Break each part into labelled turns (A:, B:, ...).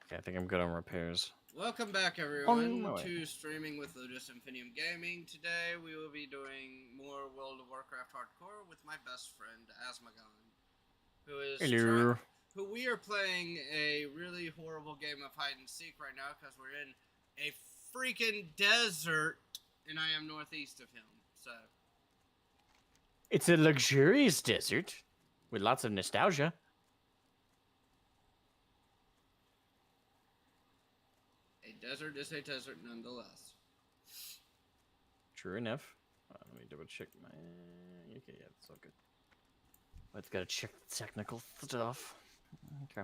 A: Okay, I think I'm good on repairs.
B: Welcome back, everyone, to Streaming with Ludus Infinium Gaming. Today, we will be doing more World of Warcraft Hardcore with my best friend Asmogan, who we are playing a really horrible game of hide and seek right now because we're in a freaking desert, and I am northeast of him. So
A: it's a luxurious desert with lots of nostalgia.
B: a desert is a desert nonetheless.
A: True enough. Let me double check my. Okay, yeah, it's all good. Let's gotta check the technical stuff. Okay.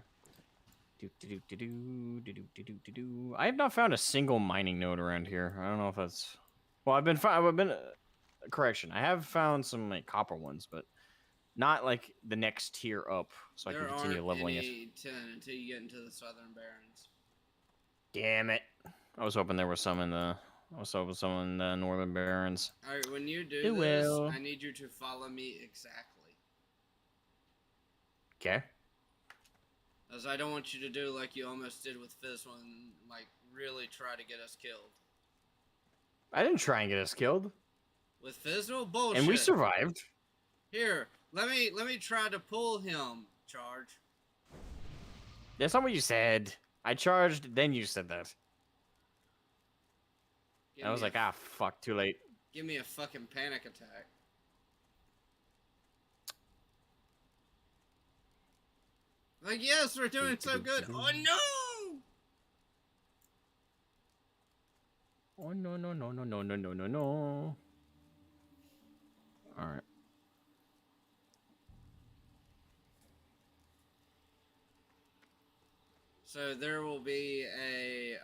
A: I have not found a single mining node around here. I don't know if that's. Well, I've been. Correction. I have found some like copper ones, but not like the next tier up, so I can continue leveling it.
B: Until you get into the Southern Barrens.
A: Damn it! I was hoping there was some in the. I was hoping some in the Northern Barrens.
B: All right, when you do this, I need you to follow me exactly.
A: Okay.
B: As I don't want you to do like you almost did with Fizzle and like really try to get us killed.
A: I didn't try and get us killed.
B: With Fizzle? Bullshit.
A: And we survived.
B: Here, let me try to pull him. Charge.
A: That's not what you said. I charged, then you said that. I was like, fuck, too late.
B: Give me a fucking panic attack. Like, yes, we're doing so good. Oh, no!
A: Oh, no, no, no, no, no, no, no, no, no. All right.
B: So there will be a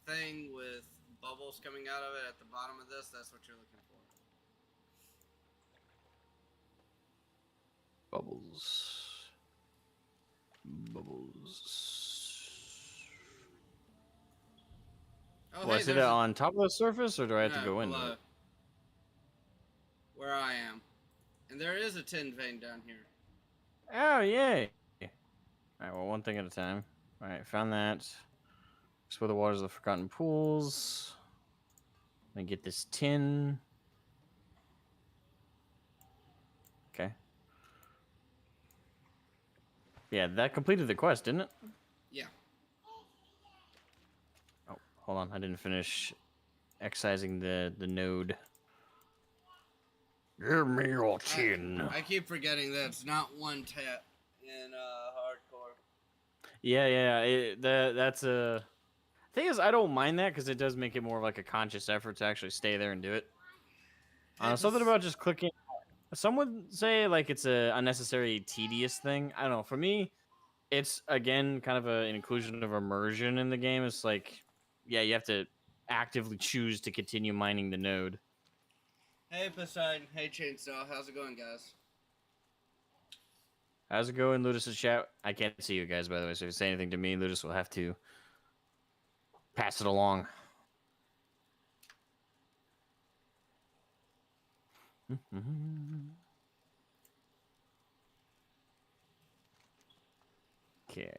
B: thing with bubbles coming out of it at the bottom of this. That's what you're looking for.
A: Bubbles.
B: Oh,
A: well,
B: hey,
A: is it on top of the surface, or do I have to go in?
B: Where I am. And there is a tin vein down here.
A: Oh, yay. Alright, well, one thing at a time. Alright, found that. Explore the waters of the Forgotten Pools. Let me get this tin. Okay. Yeah, that completed the quest, didn't it?
B: Yeah.
A: Oh, hold on. I didn't finish excising the node. Give me your tin.
B: I keep forgetting that it's not one tap in hardcore.
A: Yeah. That's a... Thing is, I don't mind that because it does make it more of like a conscious effort to actually stay there and do it. Something about just clicking. Some would say like it's a unnecessary, tedious thing. I don't know. For me, it's again kind of an inclusion of immersion in the game. It's like, yeah, you have to actively choose to continue mining the node.
B: Hey Poseidon, hey Chainsaw, how's it going, guys?
A: How's it going, Ludus' chat? I can't see you guys, by the way, so if you say anything to me, Ludus will have to pass it along. Okay.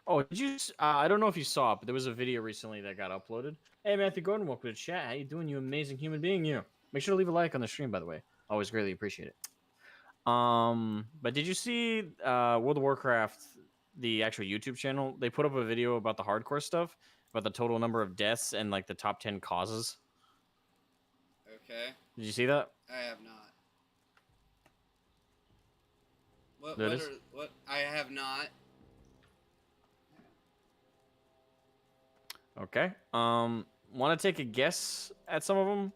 A: Oh, did you? I don't know if you saw it, but there was a video recently that got uploaded. Hey, Matthew Gordon, welcome to the chat. How you doing, you amazing human being? You. Make sure to leave a like on the stream, by the way. Always greatly appreciate it. But did you see World of Warcraft, the actual YouTube channel? They put up a video about the hardcore stuff, about the total number of deaths and like the top 10 causes.
B: Okay.
A: Did you see that?
B: I have not. What? I have not.
A: Okay. Want to take a guess at some of them?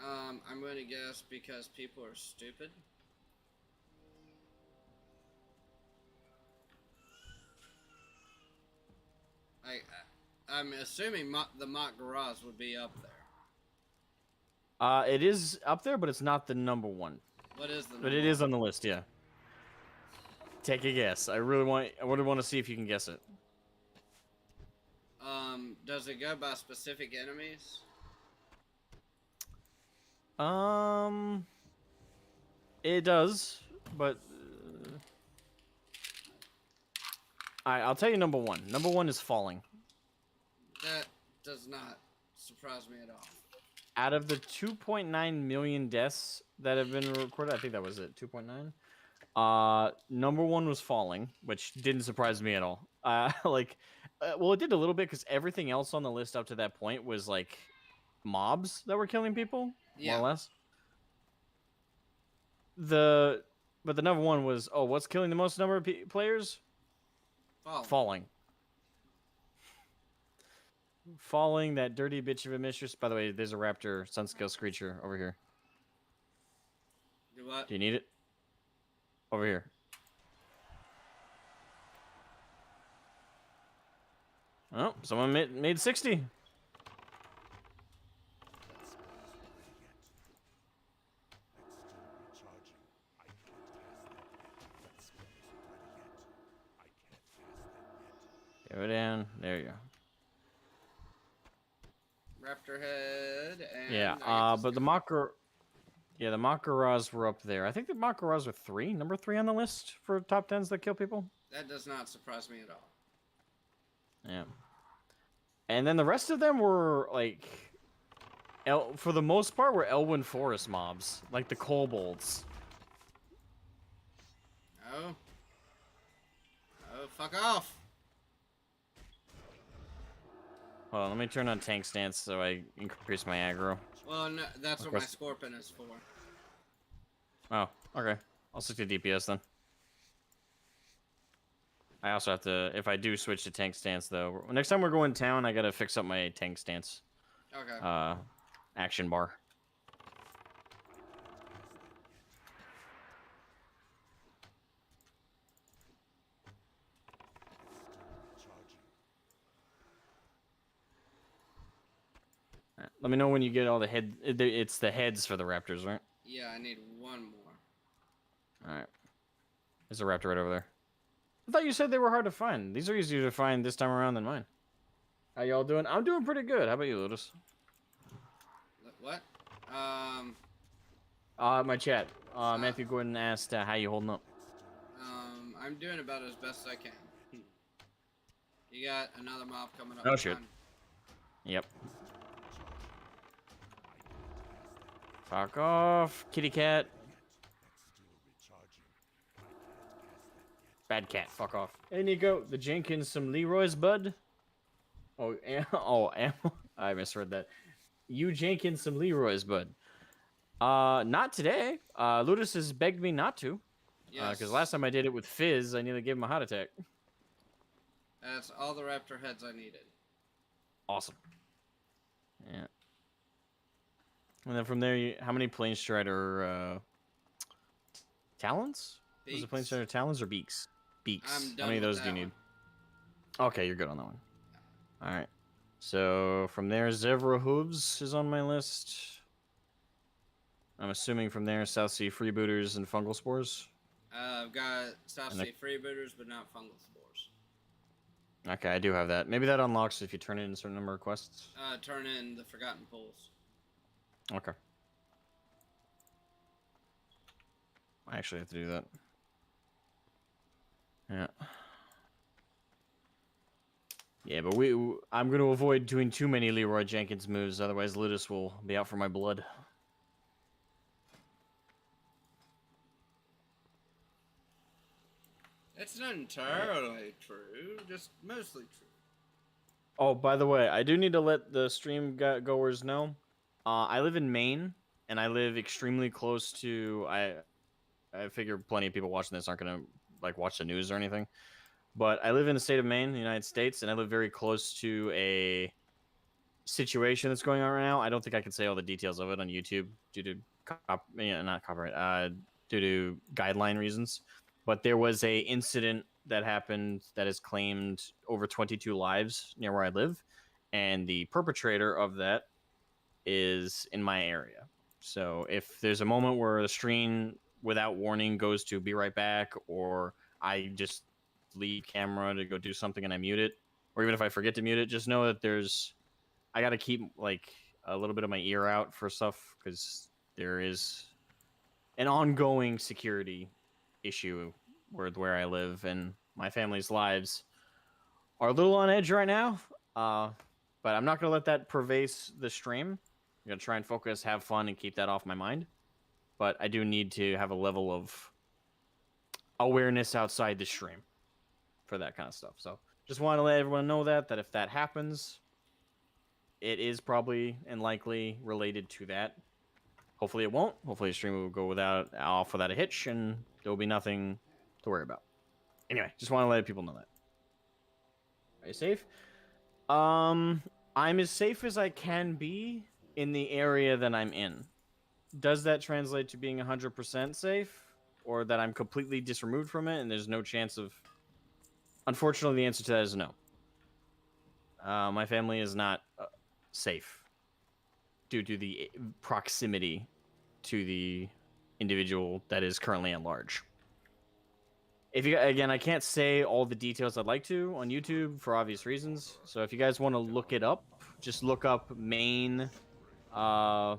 B: I'm going to guess because people are stupid. I'm assuming the Mock Garage would be up there.
A: It is up there, but it's not the number one.
B: What is the number?
A: But it is on the list, yeah. Take a guess. I really want to see if you can guess it.
B: Does it go by specific enemies?
A: It does, but All right, I'll tell you number one. Number one is falling.
B: That does not surprise me at all.
A: Out of the 2.9 million deaths that have been recorded, I think that was it, 2.9. Number one was falling, which didn't surprise me at all. Well, it did a little bit because everything else on the list up to that point was like mobs that were killing people, more or less. But the number one was, what's killing the most number of players? Falling. Falling, that dirty bitch of a mistress. By the way, there's a raptor sunscale screecher over here.
B: Do what?
A: Do you need it? Over here. Oh, someone made 60. Go down. There you go.
B: Raptor head and
A: yeah, but the the Makaras were up there. I think the Makaras were number 3 on the list for top 10s that kill people.
B: That does not surprise me at all.
A: Yeah. And then the rest of them were like, for the most part, were Elwyn Forest mobs, like the kobolds.
B: Oh. Oh, fuck off.
A: Hold on, let me turn on tank stance so I increase my aggro.
B: Well, no, that's what my Scorpion is for.
A: Oh, okay. I'll stick to DPS then. I also have to, if I do switch to tank stance though, next time we're going town, I gotta fix up my tank stance.
B: Okay.
A: Action bar. Let me know when you get all the head. It's the heads for the raptors, right?
B: Yeah, I need one more.
A: All right. There's a raptor right over there. I thought you said they were hard to find. These are easier to find this time around than mine. How y'all doing? I'm doing pretty good. How about you, Ludus?
B: What?
A: My chat. Matthew Gordon asked how you holding up.
B: I'm doing about as best I can. You got another mob coming up.
A: Oh shit. Yep. Fuck off, kitty cat. Bad cat, fuck off. Hey Nico, the Jenkins some Leroy's bud? I misread that. You Jenkins some Leroy's bud. Not today. Ludus has begged me not to.
B: Yes.
A: Because last time I did it with Fizz, I nearly gave him a heart attack.
B: That's all the raptor heads I needed.
A: Awesome. Yeah. And then from there, how many Plane Strider talons?
B: Beaks.
A: Was it Plane Strider talons or beaks? Beaks.
B: I'm done.
A: How many of those do you need? Okay, you're good on that one. All right. So from there, Zevra Hooves is on my list. I'm assuming from there, South Sea Freebooters and Fungal Spores.
B: I've got South Sea Freebooters, but not Fungal Spores.
A: Okay, I do have that. Maybe that unlocks if you turn in a certain number of quests.
B: Turn in the Forgotten Pools.
A: Okay. I actually have to do that. Yeah. Yeah, but I'm going to avoid doing too many Leroy Jenkins moves, otherwise Ludus will be out for my blood.
B: That's not entirely true, just mostly true.
A: Oh, by the way, I do need to let the stream goers know. I live in Maine, and I live extremely close to... I figure plenty of people watching this aren't going to like watch the news or anything. But I live in the state of Maine, the United States, and I live very close to a situation that's going on right now. I don't think I can say all the details of it on YouTube due to not copyright, due to guideline reasons. But there was a incident that happened that has claimed over 22 lives near where I live, and the perpetrator of that is in my area. So if there's a moment where the stream without warning goes to be right back, or I just leave camera to go do something and I mute it, or even if I forget to mute it, just know that I got to keep like a little bit of my ear out for stuff, because there is an ongoing security issue where I live, and my family's lives are a little on edge right now. But I'm not gonna let that pervade the stream. I'm gonna try and focus, have fun, and keep that off my mind. But I do need to have a level of awareness outside the stream for that kind of stuff. So just want to let everyone know that if that happens, it is probably and likely related to that. Hopefully it won't. Hopefully the stream will go off without a hitch, and there will be nothing to worry about. Anyway, just want to let people know that. Are you safe? I'm as safe as I can be in the area that I'm in. Does that translate to being 100% safe, or that I'm completely disremoved from it and there's no chance of? Unfortunately, the answer to that is no. My family is not safe due to the proximity to the individual that is currently at large. If you again, I can't say all the details I'd like to on YouTube for obvious reasons. So if you guys want to look it up, just look up main SHOOTING.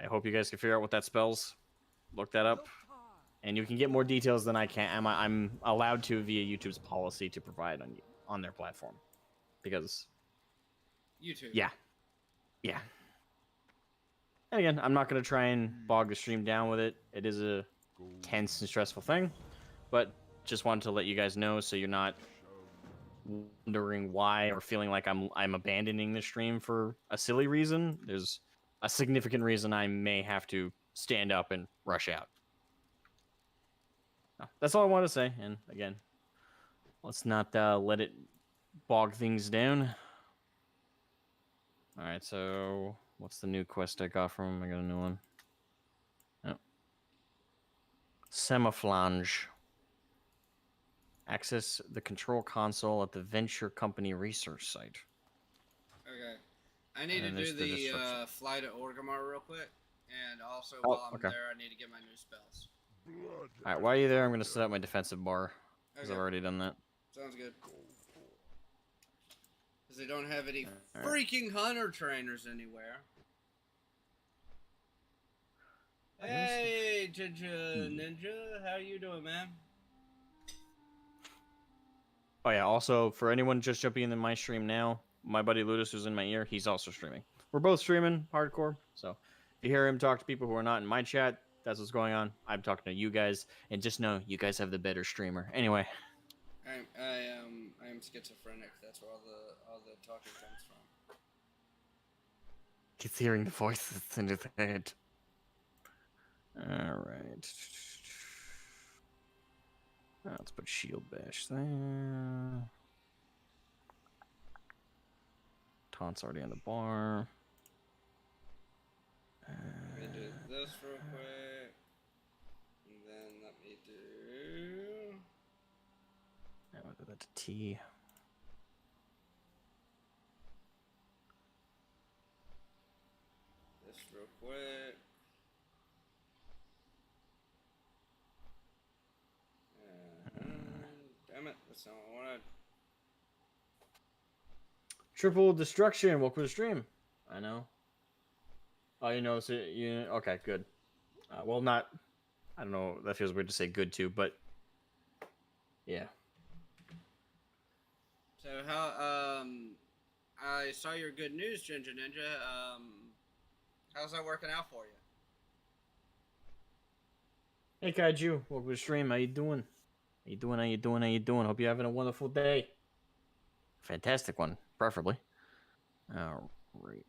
A: I hope you guys can figure out what that spells. Look that up, and you can get more details than I can. I'm allowed to via YouTube's policy to provide on their platform, because
B: YouTube.
A: Yeah. And again, I'm not gonna try and bog the stream down with it. It is a tense and stressful thing, but just wanted to let you guys know so you're not wondering why or feeling like I'm abandoning the stream for a silly reason. There's a significant reason I may have to stand up and rush out. That's all I want to say. And again, let's not let it bog things down. All right, so what's the new quest I got from him? I got a new one. Oh. Semiflange. Access the control console at the Venture Company research site.
B: Okay. I need to do the fly to Orgrimmar real quick, and also while I'm there, I need to get my new spells.
A: Alright, while you're there, I'm going to set up my defensive bar, because I've already done that.
B: Sounds good. Because they don't have any freaking hunter trainers anywhere. Hey, Ninja, how you doing, man?
A: Oh yeah, also, for anyone just jumping into my stream now, my buddy Ludus, who's in my ear, he's also streaming. We're both streaming hardcore, so if you hear him talk to people who are not in my chat, that's what's going on. I'm talking to you guys, and just know you guys have the better streamer. Anyway.
B: I am schizophrenic. That's where all the talking comes from.
A: He's hearing the voices in his head. Alright. Let's put shield bash there. Taunt's already on the bar.
B: Let me do this real quick. And then let me do...
A: I'll do that to T.
B: This real quick. Damn it, that's not what I wanted.
A: Triple destruction. Welcome to the stream. I know. Oh, you know, so you okay? Good. Well, not. I don't know. That feels weird to say good to, but yeah.
B: So how I saw your good news, Ginger Ninja. How's that working out for you?
A: Hey Kaiju, welcome to the stream. How you doing? How you doing? Hope you're having a wonderful day. Fantastic one, preferably. All right.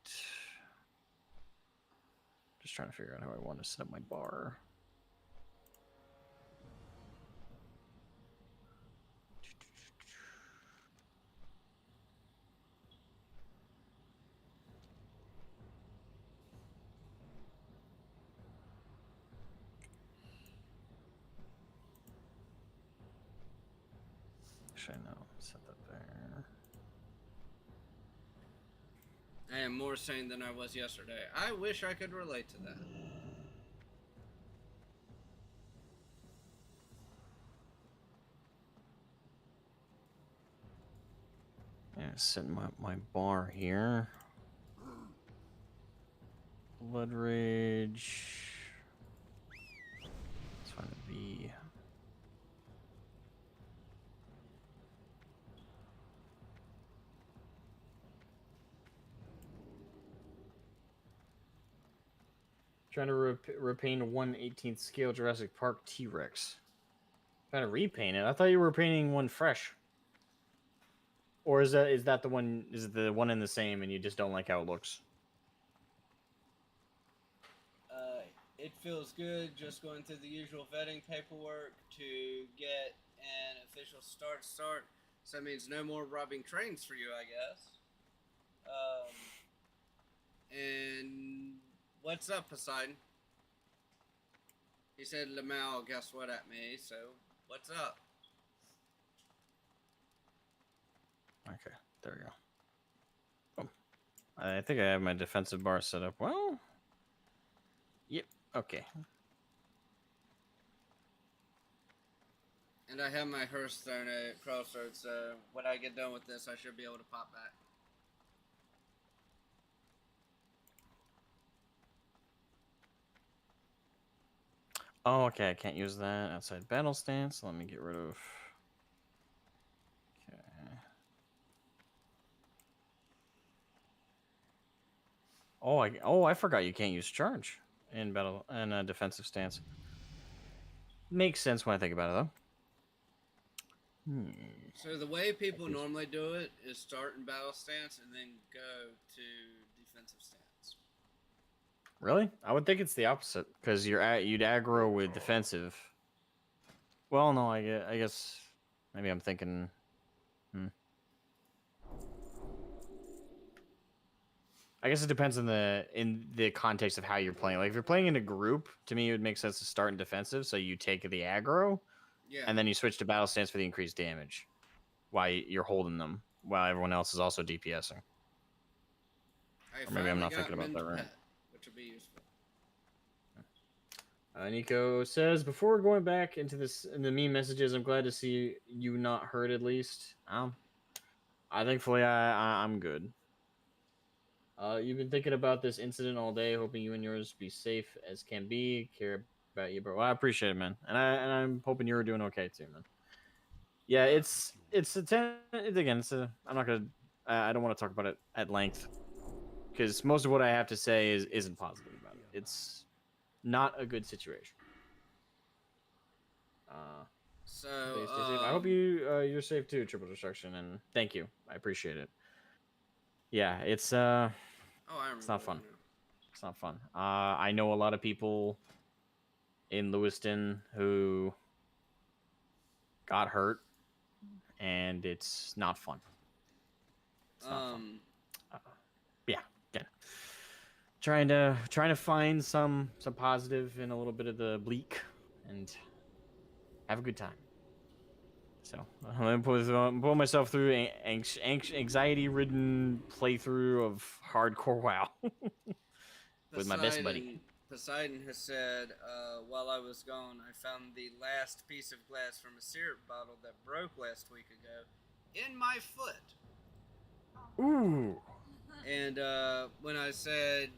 A: Just trying to figure out how I want to set up my bar. Actually, no. Set that there.
B: I am more sane than I was yesterday. I wish I could relate to that.
A: Yeah, setting my bar here. Blood Rage. Let's find a V. Trying to repaint a 1/18th scale Jurassic Park T-Rex. Trying to repaint it? I thought you were painting one fresh. Or is that the one? Is it the one in the same, and you just don't like how it looks?
B: It feels good just going through the usual vetting paperwork to get an official start. So that means no more robbing trains for you, I guess. And what's up, Poseidon? He said, Lamau, guess what at me, so what's up?
A: Okay, there we go. Oh, I think I have my defensive bar set up well. Yep, okay.
B: And I have my Hearthstone at Crossroads, so when I get done with this, I should be able to pop back.
A: Oh, okay, I can't use that outside battle stance. Let me get rid of... Okay. I forgot you can't use charge in battle and a defensive stance. Makes sense when I think about it, though.
B: So the way people normally do it is start in battle stance and then go to defensive stance.
A: Really? I would think it's the opposite because you'd aggro with defensive. Well, no, I guess maybe I'm thinking. I guess it depends in the context of how you're playing. Like if you're playing in a group, to me it would make sense to start in defensive, so you take the aggro, and then you switch to battle stance for the increased damage, while you're holding them, while everyone else is also DPSing. Or maybe I'm not thinking about that right.
B: Which would be useful.
A: Nico says, before going back into the meme messages, I'm glad to see you not hurt at least. Thankfully I'm good. You've been thinking about this incident all day, hoping you and yours be safe as can be. Care about you, bro. Well, I appreciate it, man, and I'm hoping you're doing okay too, man. Yeah, it's again. I'm not gonna. I don't want to talk about it at length because most of what I have to say isn't positive about it. It's not a good situation.
B: So
A: stay safe. I hope you're safe too, Triple Destruction, and thank you. I appreciate it. Yeah, it's it's not fun. It's not fun. I know a lot of people in Lewiston who got hurt, and it's not fun. It's not fun. Yeah, again, trying to find some positive in a little bit of the bleak, and have a good time. So I'm gonna put myself through an anxiety-ridden playthrough of hardcore WoW with my best buddy.
B: Poseidon has said, while I was gone, I found the last piece of glass from a syrup bottle that broke last week ago in my foot.
A: Ooh.
B: And when I said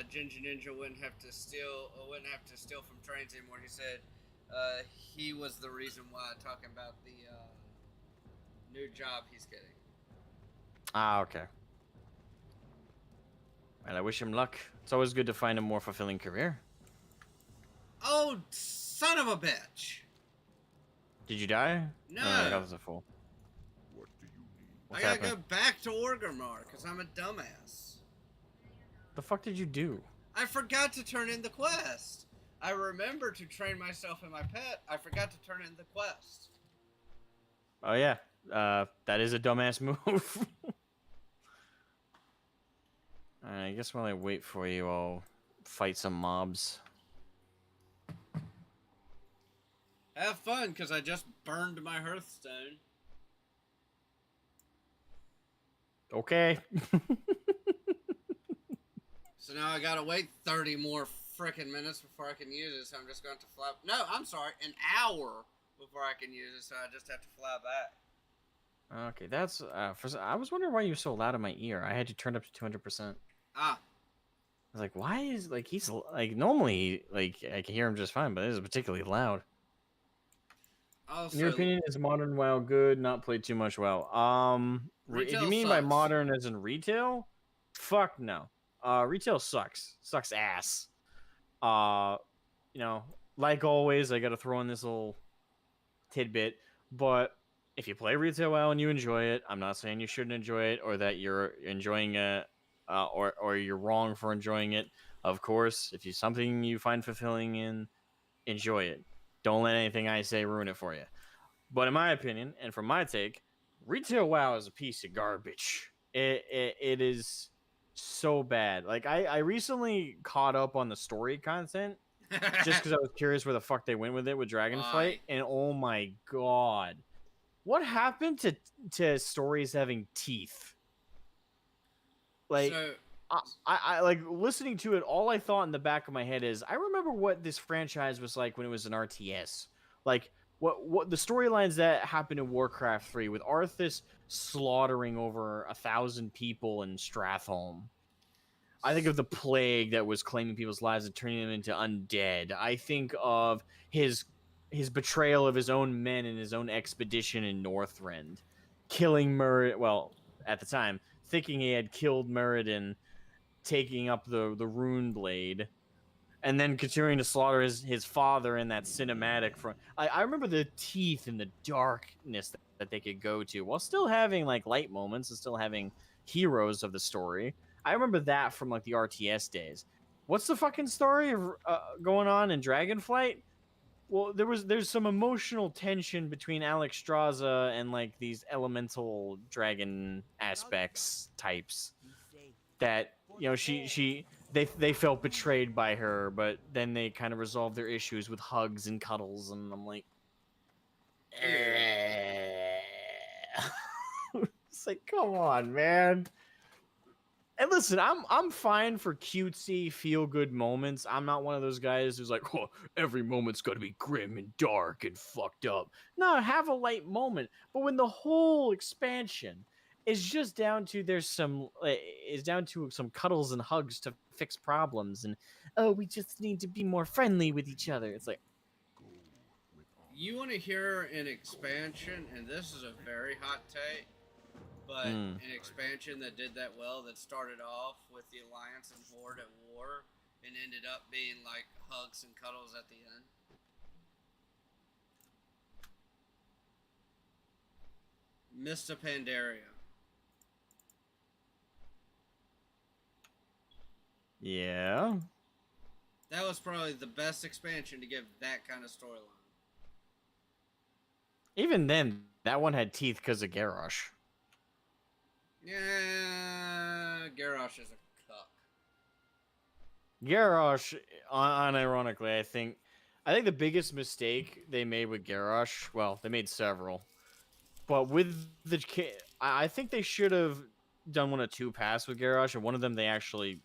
B: Ginger Ninja wouldn't have to steal from trains anymore, he said he was the reason why, talking about the new job he's getting.
A: Okay. Well, I wish him luck. It's always good to find a more fulfilling career.
B: Oh, son of a bitch!
A: Did you die?
B: No.
A: That was a fool.
C: What do you need?
B: I gotta go back to Orgrimmar because I'm a dumbass.
A: The fuck did you do?
B: I forgot to turn in the quest. I remember to train myself in my pet. I forgot to turn in the quest.
A: Oh yeah, that is a dumbass move. I guess while I wait for you, I'll fight some mobs.
B: Have fun, because I just burned my Hearthstone.
A: Okay.
B: So now I gotta wait 30 more frickin' minutes before I can use it, so I'm just going to fly... No, I'm sorry, an hour before I can use it, so I just have to fly back.
A: Okay, that's... I was wondering why you were so loud in my ear. I had you turned up to 200%.
B: Ah.
A: I was like, why is... Like, he's... Like, normally, like, I can hear him just fine, but it is particularly loud.
B: Also,
A: in your opinion, is modern WoW good? Not played too much WoW. If you mean by modern as in retail, fuck no. Retail sucks. Sucks ass. Uh, you know, like always, I got to throw in this little tidbit, but if you play retail WoW and you enjoy it, I'm not saying you shouldn't enjoy it or that you're enjoying it, or you're wrong for enjoying it. Of course, if you something you find fulfilling in, enjoy it. Don't let anything I say ruin it for you. But in my opinion, and from my take, retail WoW is a piece of garbage. It is so bad. Like I recently caught up on the story content just because I was curious where the fuck they went with it with Dragonflight,
B: Why?
A: and oh my god, what happened to stories having teeth? Like
B: So,
A: I like listening to it. All I thought in the back of my head is I remember what this franchise was like when it was an RTS. Like what the storylines that happened in Warcraft 3 with Arthas slaughtering over 1,000 people in Stratholme. I think of the plague that was claiming people's lives and turning them into undead. I think of his betrayal of his own men in his own expedition in Northrend, killing Muradin. Well, at the time, thinking he had killed Muradin, taking up the rune blade, and then continuing to slaughter his father in that cinematic front. I remember the teeth and the darkness that they could go to while still having like light moments and still having heroes of the story. I remember that from like the RTS days. What's the fucking story of, going on in Dragonflight? Well, there's some emotional tension between Alex Straza and like these elemental dragon aspects types that they felt betrayed by her, but then they kind of resolved their issues with hugs and cuddles, and I'm like, it's like, come on, man. And listen, I'm fine for cutesy, feel good moments. I'm not one of those guys who's like, oh, every moment's got to be grim and dark and fucked up. No, have a light moment. But when the whole expansion is just down to is down to some cuddles and hugs to fix problems, and oh, we just need to be more friendly with each other. It's like,
C: Go with honor.
B: you want to hear an expansion, and this is a very hot take, but
A: mm,
B: an expansion that did that well, that started off with the Alliance and Horde at war, and ended up being like hugs and cuddles at the end. Mista Pandaria.
A: yeah.
B: That was probably the best expansion to give that kind of storyline.
A: Even then, that one had teeth because of Garrosh.
B: Yeah, Garrosh is a cuck.
A: Garrosh, unironically, I think the biggest mistake they made with Garrosh, well, they made several, but with I think they should have done one of two paths with Garrosh, and one of them they actually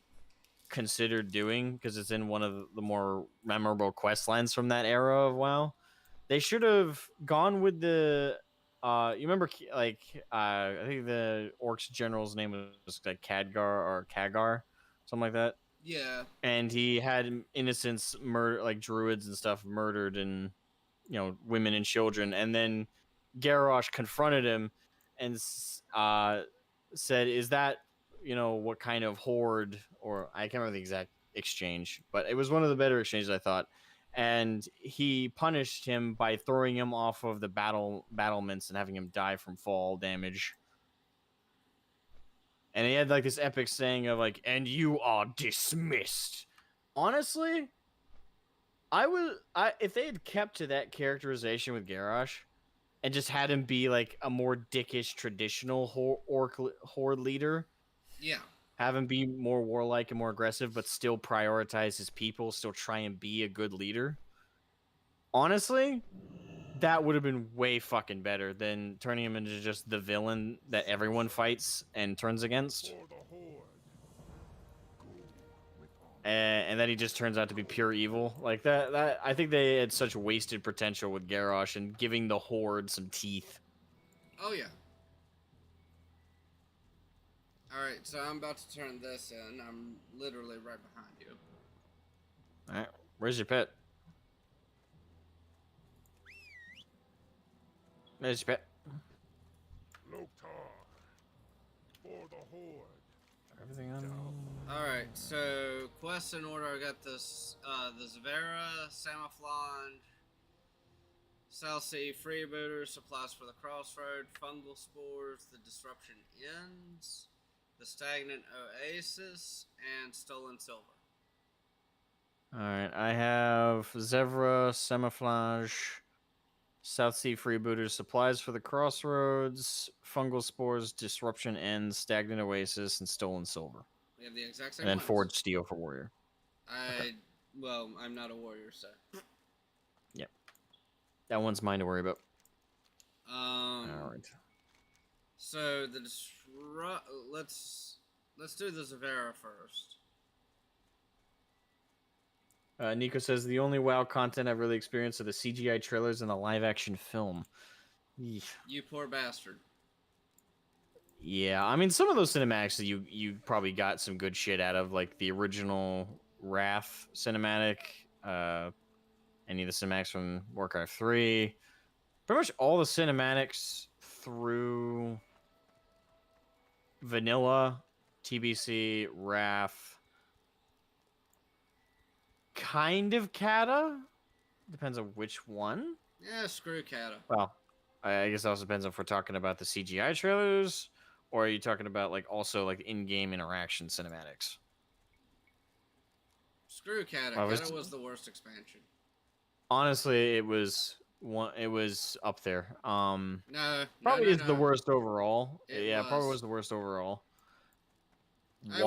A: considered doing because it's in one of the more memorable quest lines from that era of WoW. They should have gone with the you remember like I think the orcs general's name was like Khadgar or Kagar, something like that,
B: Yeah.
A: and he had innocents murder like druids and stuff murdered, and women and children, and then Garrosh confronted him and said, is that what kind of horde, or I can't remember the exact exchange, but it was one of the better exchanges, I thought. And he punished him by throwing him off of the battlements and having him die from fall damage. And he had like this epic saying of like, and you are dismissed. Honestly, I if they had kept to that characterization with Garrosh and just had him be like a more dickish traditional orc horde leader,
B: Yeah.
A: have him be more warlike and more aggressive, but still prioritize his people, still try and be a good leader. Honestly, that would have been way fucking better than turning him into just the villain that everyone fights and turns against.
C: For the Horde. Go with honor.
A: And then he just turns out to be pure evil. Like that I think they had such wasted potential with Garrosh and giving the Horde some teeth.
B: Oh yeah. Alright, so I'm about to turn this in. I'm literally right behind you.
A: Alright, where's your pet? There's your pet.
C: Loktar. For the Horde.
A: Everything on.
B: Alright, so quests in order. I got this, the Zavera, Samaflon, South Sea Freebooter, Supplies for the Crossroad, Fungal Spores, The Disruption Ends, The Stagnant Oasis, and Stolen Silver.
A: All right, I have Zevra, Semiflage, South Sea Freebooters, Supplies for the Crossroads, Fungal Spores, Disruption Ends, Stagnant Oasis, and Stolen Silver.
B: We have the exact same
A: And then
B: ones.
A: Forged Steel for Warrior.
B: Well, I'm not a warrior, so.
A: Yep. That one's mine to worry about.
B: All
A: right.
B: So let's do the Zavera first.
A: Nico says the only WoW content I've really experienced are the CGI trailers and the live-action film.
B: You poor bastard.
A: Yeah, I mean, some of those cinematics you probably got some good shit out of, like the original Wrath cinematic, any of the cinematics from Warcraft 3. Pretty much all the cinematics through Vanilla, TBC, Wrath, kind of Kata. Depends on which one.
B: Yeah, screw Kata.
A: Well, I guess it also depends if we're talking about the CGI trailers, or are you talking about like also like in-game interaction cinematics?
B: Screw Kata.
A: Well,
B: Kata was the worst expansion.
A: Honestly, it was one. It was up there.
B: No,
A: probably is
B: no.
A: the worst overall.
B: It
A: probably was the worst overall.
B: I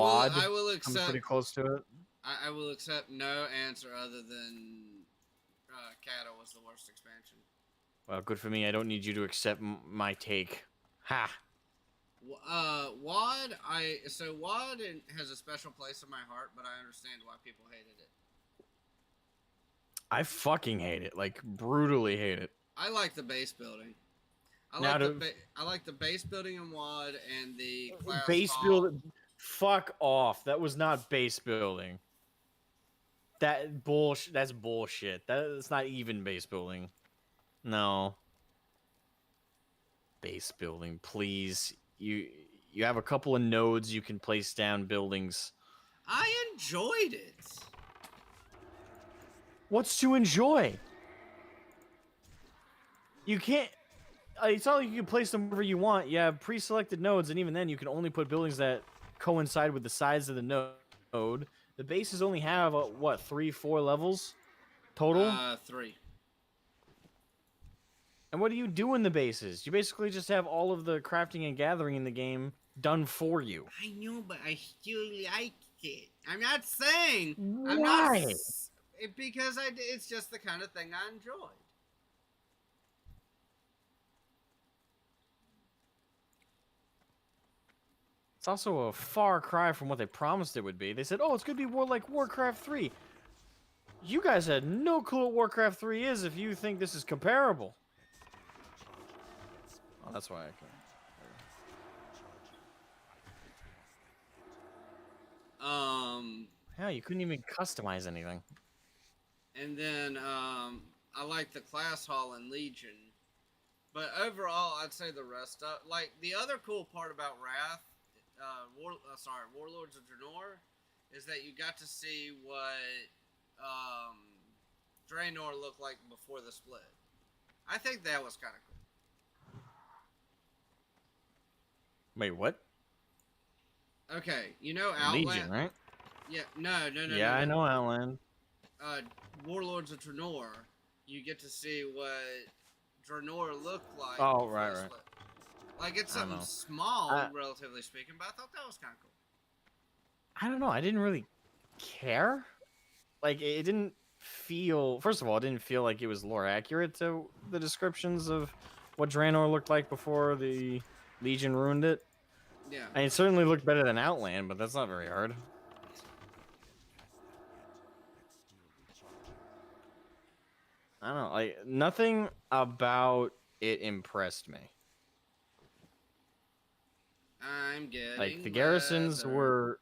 B: will
A: comes
B: accept.
A: pretty close to it.
B: I will accept no answer other than Kata was the worst expansion.
A: Well, good for me. I don't need you to accept my take. Ha.
B: WoD. WoD has a special place in my heart, but I understand why people hated it.
A: I fucking hate it. Like brutally hate it.
B: I like the base building. I like the base building in WoD and the class
A: base building. Fuck off. That was not base building. That bullshit. That's bullshit. That's not even base building. No. Base building, please. You have a couple of nodes you can place down buildings.
B: I enjoyed it.
A: What's to enjoy? You can't. It's not like you can place them wherever you want. You have pre-selected nodes, and even then, you can only put buildings that coincide with the size of the node. The bases only have what, 3-4 levels total?
B: 3.
A: And what do you do in the bases? You basically just have all of the crafting and gathering in the game done for you.
B: I know, but I still like it. I'm not saying.
A: Why?
B: I'm not. Because it's just the kind of thing I enjoyed.
A: It's also a far cry from what they promised it would be. They said, oh, it's going to be more like Warcraft 3. You guys had no clue what Warcraft 3 is if you think this is comparable. Oh, that's why I can. Yeah, you couldn't even customize anything.
B: And then I like the class hall in Legion. But overall, I'd say the rest of like the other cool part about Wrath, Warlords of Draenor, is that you got to see what Draenor looked like before the split. I think that was kind of cool.
A: Wait, what?
B: Okay, you know Outland,
A: Legion, right?
B: Yeah, no.
A: Yeah, I know Outland.
B: Warlords of Draenor, you get to see what Draenor looked like.
A: Oh, right.
B: Like, it's something small, relatively speaking, but I thought that was kind of cool.
A: I don't know. I didn't really care. Like, it didn't feel... First of all, it didn't feel like it was lore accurate to the descriptions of what Draenor looked like before the Legion ruined it.
B: Yeah.
A: And it certainly looked better than Outland, but that's not very hard. I don't know. Like, nothing about it impressed me.
B: I'm getting
A: like the garrisons were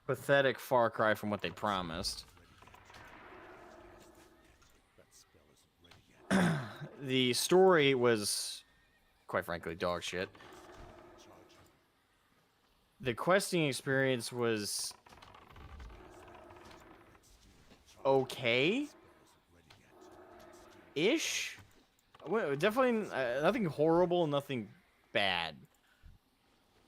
A: pathetic far cry from what they promised. The story was, quite frankly, dog shit. the questing experience was okay-ish. Well, definitely nothing horrible, nothing bad.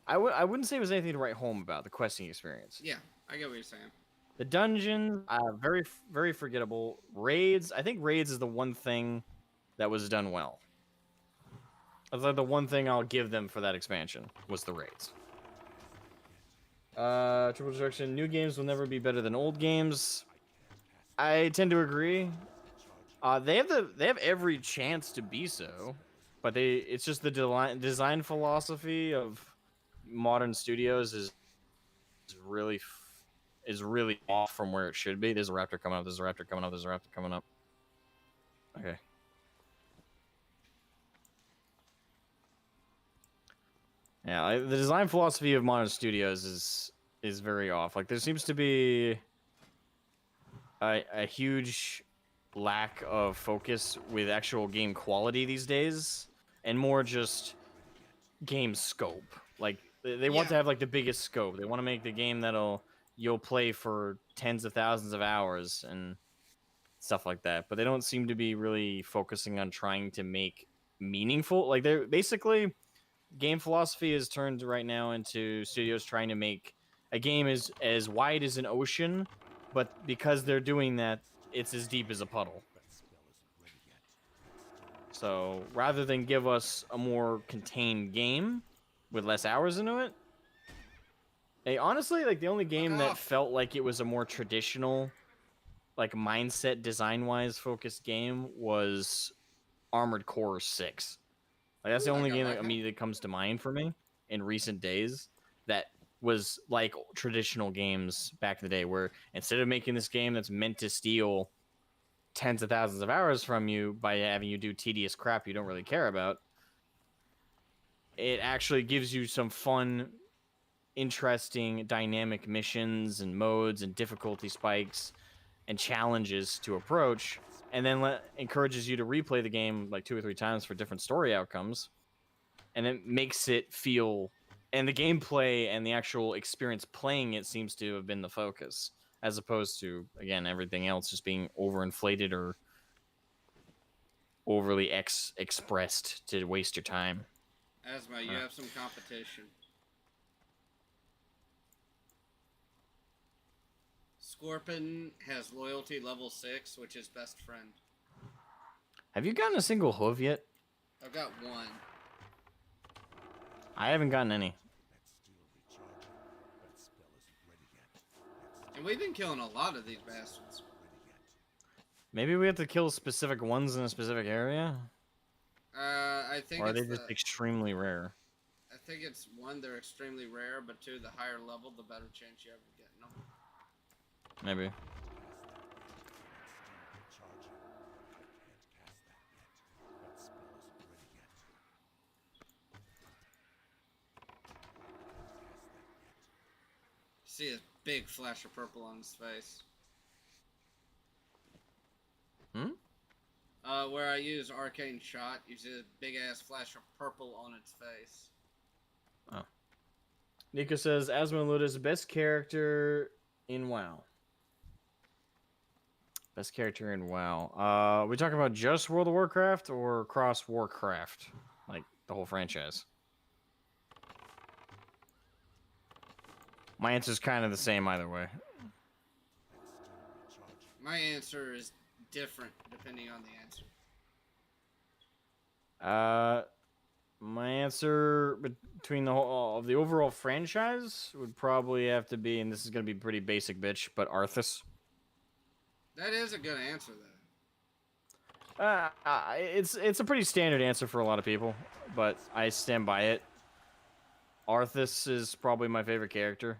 A: I wouldn't say it was anything to write home about, the questing experience.
B: Yeah, I get what you're saying.
A: The dungeons, very forgettable. Raids, I think raids is the one thing that was done well. That's like the one thing I'll give them for that expansion was the raids. Triple Destruction, new games will never be better than old games. I tend to agree. They have every chance to be so, but it's just the design philosophy of modern studios is really off from where it should be. There's a raptor coming up. There's a raptor coming up. There's a raptor coming up. Okay. Yeah, the design philosophy of modern studios is very off. Like there seems to be a huge lack of focus with actual game quality these days, and more just game scope. Like they want to have like the biggest scope. They want to make the game you'll play for tens of thousands of hours and stuff like that. But they don't seem to be really focusing on trying to make meaningful. Like they're basically game philosophy is turned right now into studios trying to make a game as wide as an ocean, but because they're doing that, it's as deep as a puddle. So rather than give us a more contained game with less hours into it, hey, honestly, like the only game that felt like it was a more traditional, like mindset design-wise focused game was Armored Core 6. Like that's the only game that immediately comes to mind for me in recent days that was like traditional games back in the day, where instead of making this game that's meant to steal tens of thousands of hours from you by having you do tedious crap you don't really care about, it actually gives you some fun, interesting, dynamic missions and modes and difficulty spikes and challenges to approach, and then encourages you to replay the game like 2 or 3 times for different story outcomes, and it makes it feel, and the gameplay and the actual experience playing it seems to have been the focus, as opposed to, again, everything else just being overinflated or overly expressed to waste your time.
B: Asma, you have some competition. Scorpion has loyalty level 6, which is best friend.
A: Have you gotten a single hoof yet?
B: I've got one.
A: I haven't gotten any.
B: And we've been killing a lot of these bastards.
A: Maybe we have to kill specific ones in a specific area?
B: I think
A: or are they just extremely rare?
B: I think it's one, they're extremely rare, but two, the higher level, the better chance you have of getting them.
A: Maybe.
B: See a big flash of purple on his face. Where I use arcane shot, you see a big ass flash of purple on its face.
A: Oh. Nico says Asmo Ludus best character in WoW. Best character in WoW. We talking about just World of Warcraft or cross Warcraft, like the whole franchise? My answer's kind of the same either way.
B: My answer is different depending on the answer.
A: My answer between the whole of the overall franchise would probably have to be, and this is gonna be pretty basic, bitch, but Arthas.
B: That is a good answer, though.
A: It's a pretty standard answer for a lot of people, but I stand by it. Arthas is probably my favorite character.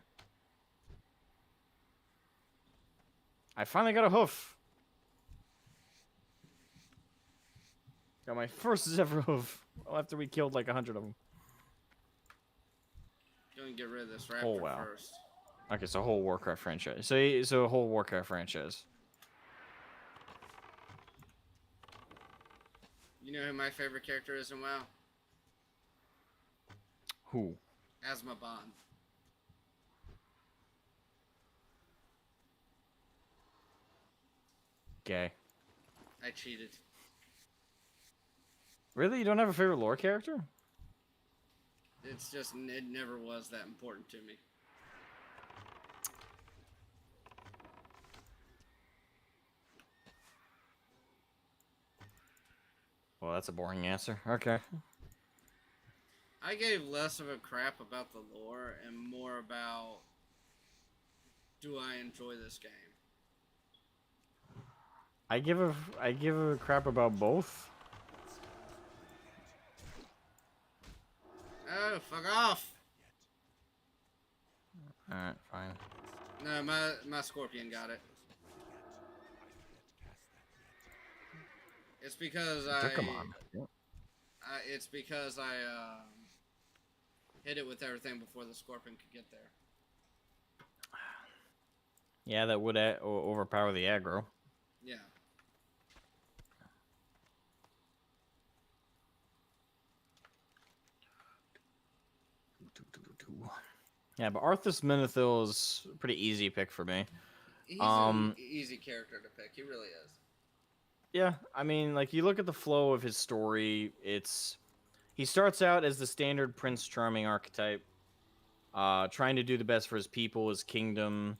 A: I finally got a hoof. Got my first ever hoof after we killed like 100 of them.
B: Go and get rid of this raptor first.
A: Okay, so a whole Warcraft franchise. So a whole Warcraft franchise.
B: You know who my favorite character is in WoW?
A: Who?
B: Asmogan.
A: gay.
B: I cheated.
A: Really? You don't have a favorite lore character?
B: It's just it never was that important to me.
A: Well, that's a boring answer. Okay.
B: I gave less of a crap about the lore and more about, do I enjoy this game?
A: I give a crap about both.
B: Oh, fuck off!
A: Alright, fine.
B: No, my scorpion got it. It's because
A: Took him on. Yeah.
B: it's because I hit it with everything before the scorpion could get there.
A: Yeah, that would overpower the aggro.
B: Yeah.
A: Yeah, but Arthas Menethil is a pretty easy pick for me.
B: He's an easy character to pick. He really is.
A: Yeah, I mean, like, you look at the flow of his story, he starts out as the standard Prince Charming archetype, trying to do the best for his people, his kingdom,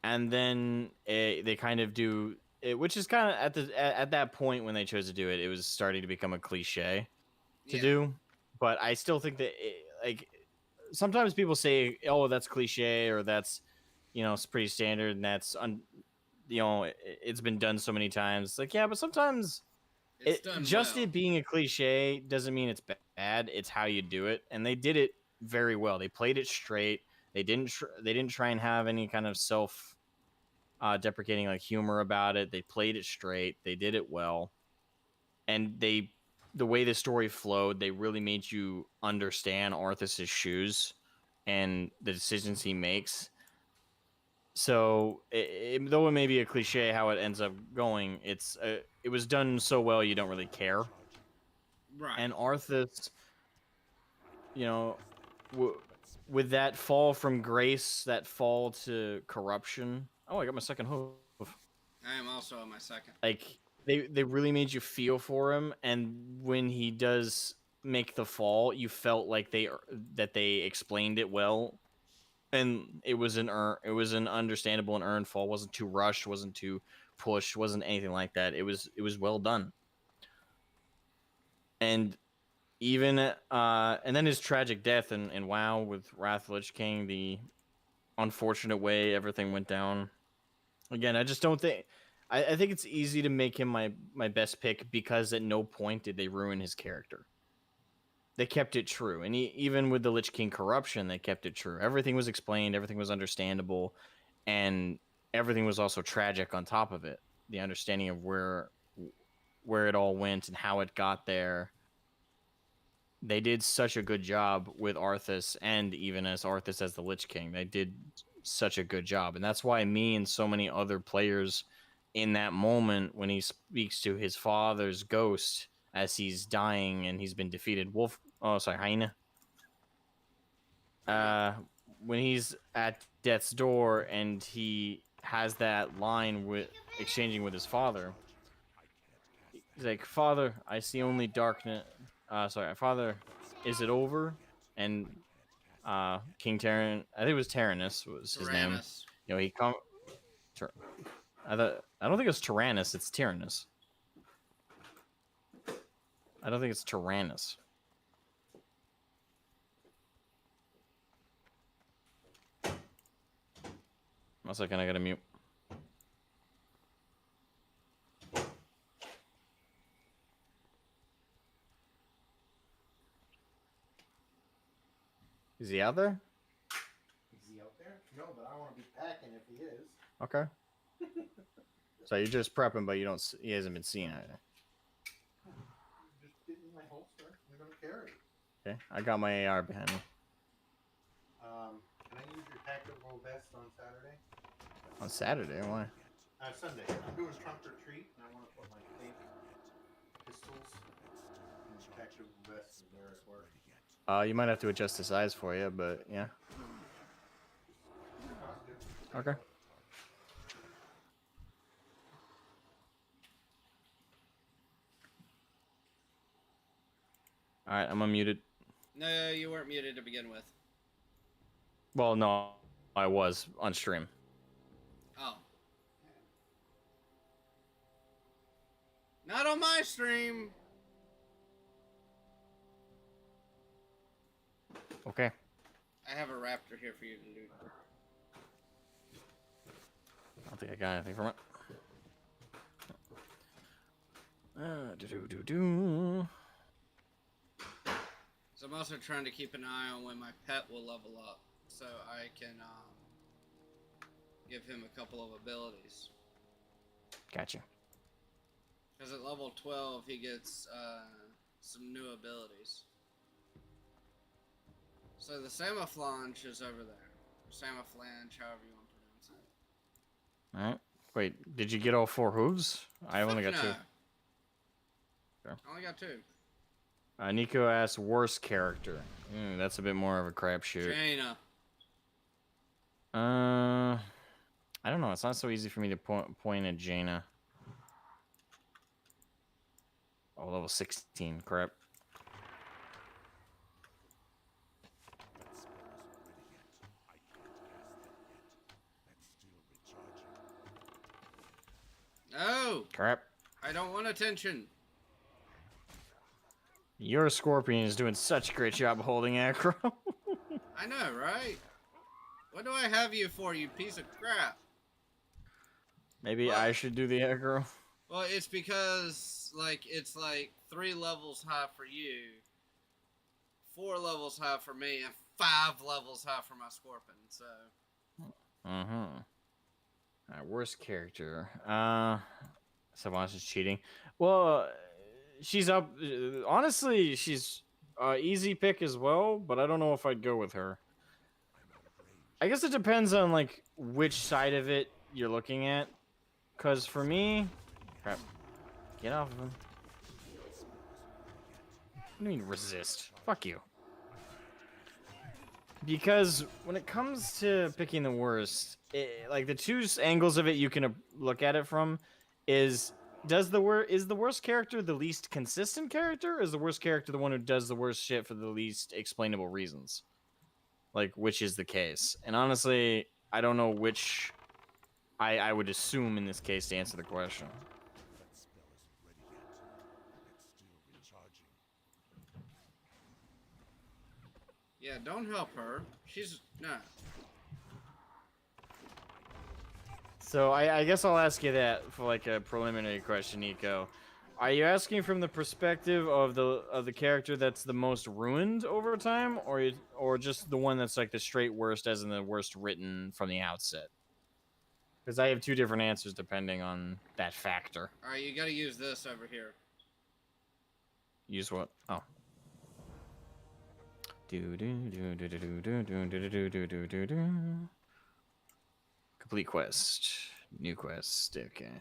A: and then they kind of do it, which is kind of at that point when they chose to do it, it was starting to become a cliche to do. But I still think that like sometimes people say, "Oh, that's cliche," or "That's it's pretty standard," and that's it's been done so many times. It's like, yeah, but sometimes it being a cliche doesn't mean it's bad. It's how you do it, and they did it very well. They played it straight. They didn't try and have any kind of self deprecating like humor about it. They played it straight. They did it well, and the way the story flowed, they really made you understand Arthas's shoes and the decisions he makes. So, though it may be a cliche how it ends up going, it was done so well you don't really care.
B: Right.
A: And Arthas, with that fall from grace, that fall to corruption. Oh, I got my second hoof.
B: I am also on my second.
A: Like, they really made you feel for him, and when he does make the fall, you felt like they explained it well. And it was an understandable and earned fall. Wasn't too rushed. Wasn't too pushed. Wasn't anything like that. It was well done. And even and then his tragic death in WoW with Wrath of the Lich King, the unfortunate way everything went down. Again, I just don't think. I think it's easy to make him my best pick because at no point did they ruin his character. They kept it true, and even with the Lich King corruption, they kept it true. Everything was explained, everything was understandable, and everything was also tragic on top of it. The understanding of where it all went and how it got there. They did such a good job with Arthas, and even as Arthas as the Lich King. They did such a good job, and that's why me and so many other players in that moment when he speaks to his father's ghost as he's dying and he's been defeated. Hyena. When he's at death's door and he has that line exchanging with his father. He's like, "Father, I see only darkness." Father, is it over? And King Terran, I think it was Tyrannus was his name. He come. I don't think it's Tyrannus. It's Tyrannus. I don't think it's Tyrannus. One second, I gotta mute. Is he out there?
D: Is he out there? No, but I want to be packing if he is.
A: Okay. So you're just prepping, but he hasn't been seen either.
D: Just get in my holster. I'm gonna carry.
A: Okay, I got my AR behind me.
D: Can I use your tactical vest on Saturday?
A: On Saturday? Why?
D: Sunday. I'm doing trunk or treat, and I want to put my fake pistols and tactical vest there at work.
A: You might have to adjust the size for you, but yeah. Okay. All right, I'm unmuted.
B: No, you weren't muted to begin with.
A: Well, no, I was on stream.
B: Oh. Not on my stream.
A: Okay.
B: I have a raptor here for you to loot.
A: I don't think I got anything from it. Do.
B: So I'm also trying to keep an eye on when my pet will level up, so I can give him a couple of abilities.
A: Gotcha.
B: Because at level 12, he gets some new abilities. So the Samaflange is over there. Or Samaflange, however you want to pronounce it.
A: All right. Wait, did you get all 4 hooves? I only got 2.
B: No.
A: Okay.
B: I only got 2.
A: Nico asks worst character. That's a bit more of a crapshoot.
B: Jaina.
A: I don't know. It's not so easy for me to point at Jaina. Oh, level 16. Crap.
B: Oh!
A: Crap.
B: I don't want attention.
A: Your Scorpion is doing such a great job holding aggro.
B: I know, right? What do I have you for, you piece of crap?
A: Maybe
B: What?
A: I should do the aggro.
B: Well, it's because, like, it's like 3 levels high for you, 4 levels high for me, and 5 levels high for my Scorpion, so...
A: Alright, worst character. Savage is cheating. Well, she's up. Honestly, she's easy pick as well, but I don't know if I'd go with her. I guess it depends on like which side of it you're looking at. Cause for me, crap, get off of him. What do you mean resist? Fuck you. Because when it comes to picking the worst, like the 2 angles of it you can look at it from is the worst character the least consistent character, or is the worst character the one who does the worst shit for the least explainable reasons? Like, which is the case? And honestly, I don't know which I would assume in this case to answer the question.
B: Yeah, don't help her. She's... no.
A: So I guess I'll ask you that for like a preliminary question, Nico. Are you asking from the perspective of the character that's the most ruined over time, or just the one that's like the straight worst, as in the worst written from the outset? Because I have 2 different answers depending on that factor.
B: Alright, you gotta use this over here.
A: Use what? Oh. Complete quest. New quest. Okay.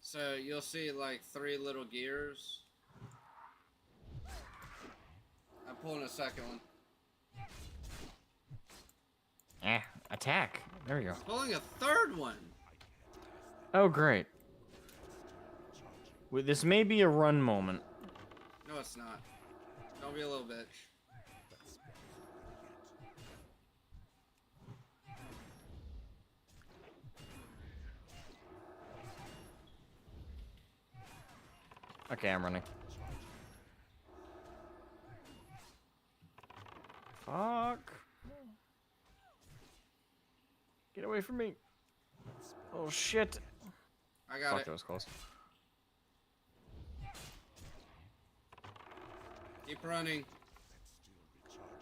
B: So, you'll see, like, 3 little gears. I'm pulling a second one.
A: Attack. There we go.
B: Pulling a third one!
A: Oh, great. This may be a run moment.
B: No, it's not. Don't be a little bitch.
A: Okay, I'm running. Fuck. Get away from me. Oh, shit.
B: I got
A: Fuck,
B: it.
A: that was close.
B: Keep running.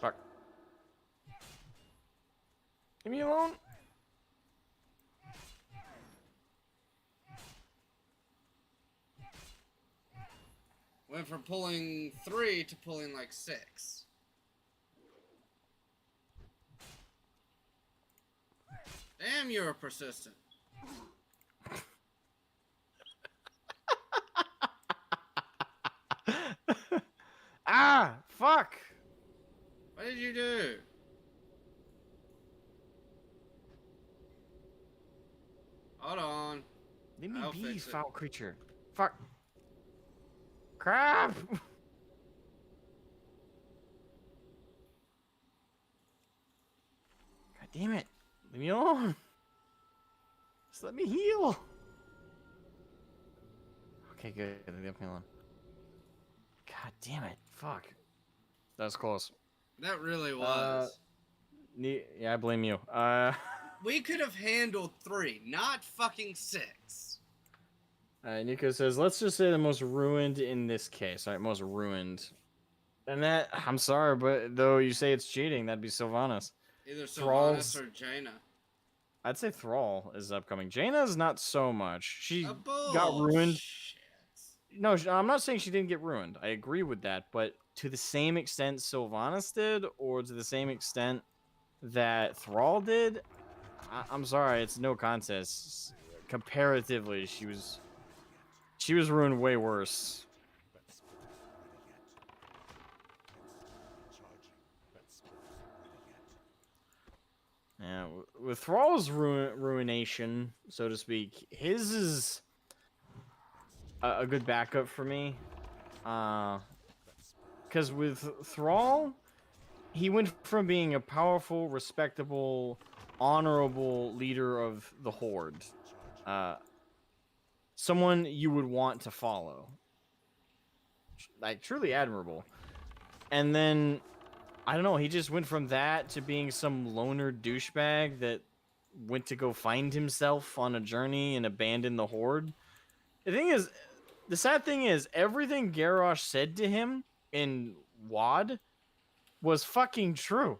A: Fuck. Leave me alone.
B: Went from pulling 3 to pulling like 6. Damn, you're persistent.
A: Ah! Fuck!
B: What did you do? Hold on.
A: Leave me
B: I'll
A: be,
B: fix it.
A: foul creature. Fuck. Crap! Damn it. Leave me alone. Just let me heal. Okay, good. Leave me alone. God damn it. Fuck. That was close.
B: That really was.
A: Yeah, I blame you.
B: We could have handled 3, not fucking 6.
A: Nico says, let's just say the most ruined in this case. All right, most ruined. And that, I'm sorry, but though you say it's cheating, that'd be Sylvanas.
B: Either
A: Thrall's-
B: Sylvanas or Jaina.
A: I'd say Thrall is upcoming. Jaina's not so much. She
B: A
A: got ruined.
B: bullshit.
A: No, I'm not saying she didn't get ruined. I agree with that. But to the same extent Sylvanas did, or to the same extent that Thrall did, I'm sorry, it's no contest. Comparatively, she was ruined way worse. Yeah, with Thrall's ruination, so to speak, his is a good backup for me. Because with Thrall, he went from being a powerful, respectable, honorable leader of the Horde. Someone you would want to follow. Like, truly admirable. And then, I don't know, he just went from that to being some loner douchebag that went to go find himself on a journey and abandon the Horde. The sad thing is, everything Garrosh said to him in WoD was fucking true.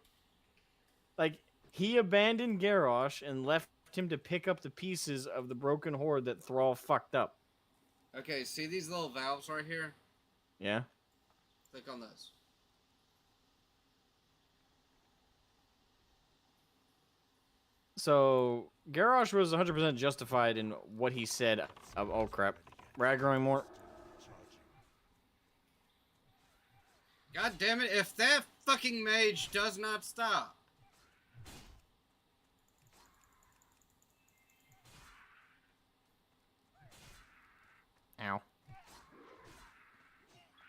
A: Like, he abandoned Garrosh and left him to pick up the pieces of the broken Horde that Thrall fucked up.
B: Okay, see these little valves right here?
A: Yeah?
B: Click on those.
A: So, Garrosh was 100% justified in what he said. Oh, crap. Rag growing more.
B: God damn it, if that fucking mage does not stop.
A: Ow.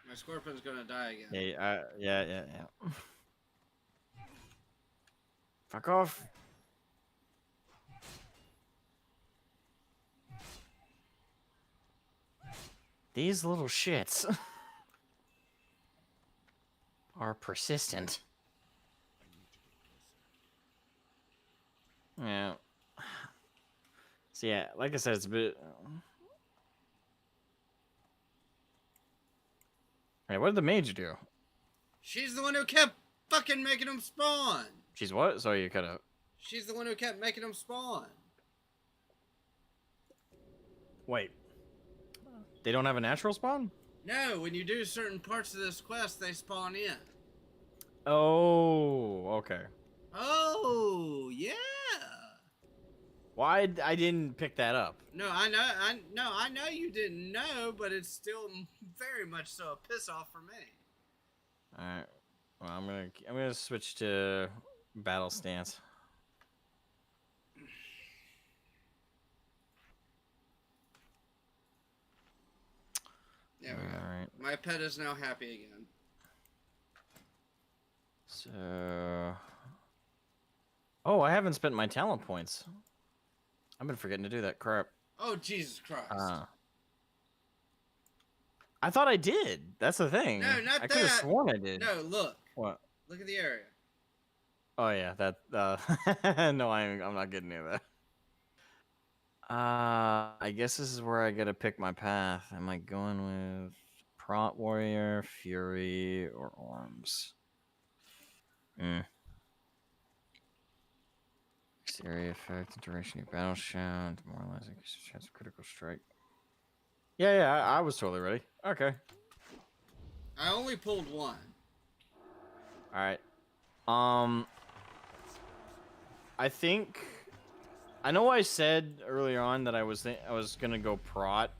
B: My Scorpion's gonna die again.
A: Yeah. Fuck off. These little shits are persistent. Yeah. So yeah, like I said, it's a bit. Hey, what did the mage do?
B: She's the one who kept fucking making them spawn.
A: She's what? Sorry, you cut out.
B: She's the one who kept making them spawn.
A: Wait. They don't have a natural spawn?
B: No, when you do certain parts of this quest, they spawn in.
A: Oh, okay.
B: Oh, yeah.
A: Why I didn't pick that up?
B: No, I know you didn't know, but it's still very much so a piss off for me.
A: All right. Well, I'm gonna switch to battle stance.
B: There we go.
A: All right.
B: My pet is now happy again.
A: So. Oh, I haven't spent my talent points. I've been forgetting to do that. Crap.
B: Oh, Jesus Christ.
A: I thought I did. That's the thing.
B: No, not
A: I could have
B: that.
A: sworn I did.
B: No, look.
A: What?
B: Look at the area.
A: Oh yeah, that. No, I'm not getting any of that. I guess this is where I gotta pick my path. Am I going with Prot Warrior, Fury, or Arms? Area effect, duration of battle shout, demoralizing chance of critical strike. Yeah, I was totally ready. Okay.
B: I only pulled one.
A: All right. I think I know I said earlier on that I was gonna go Prot.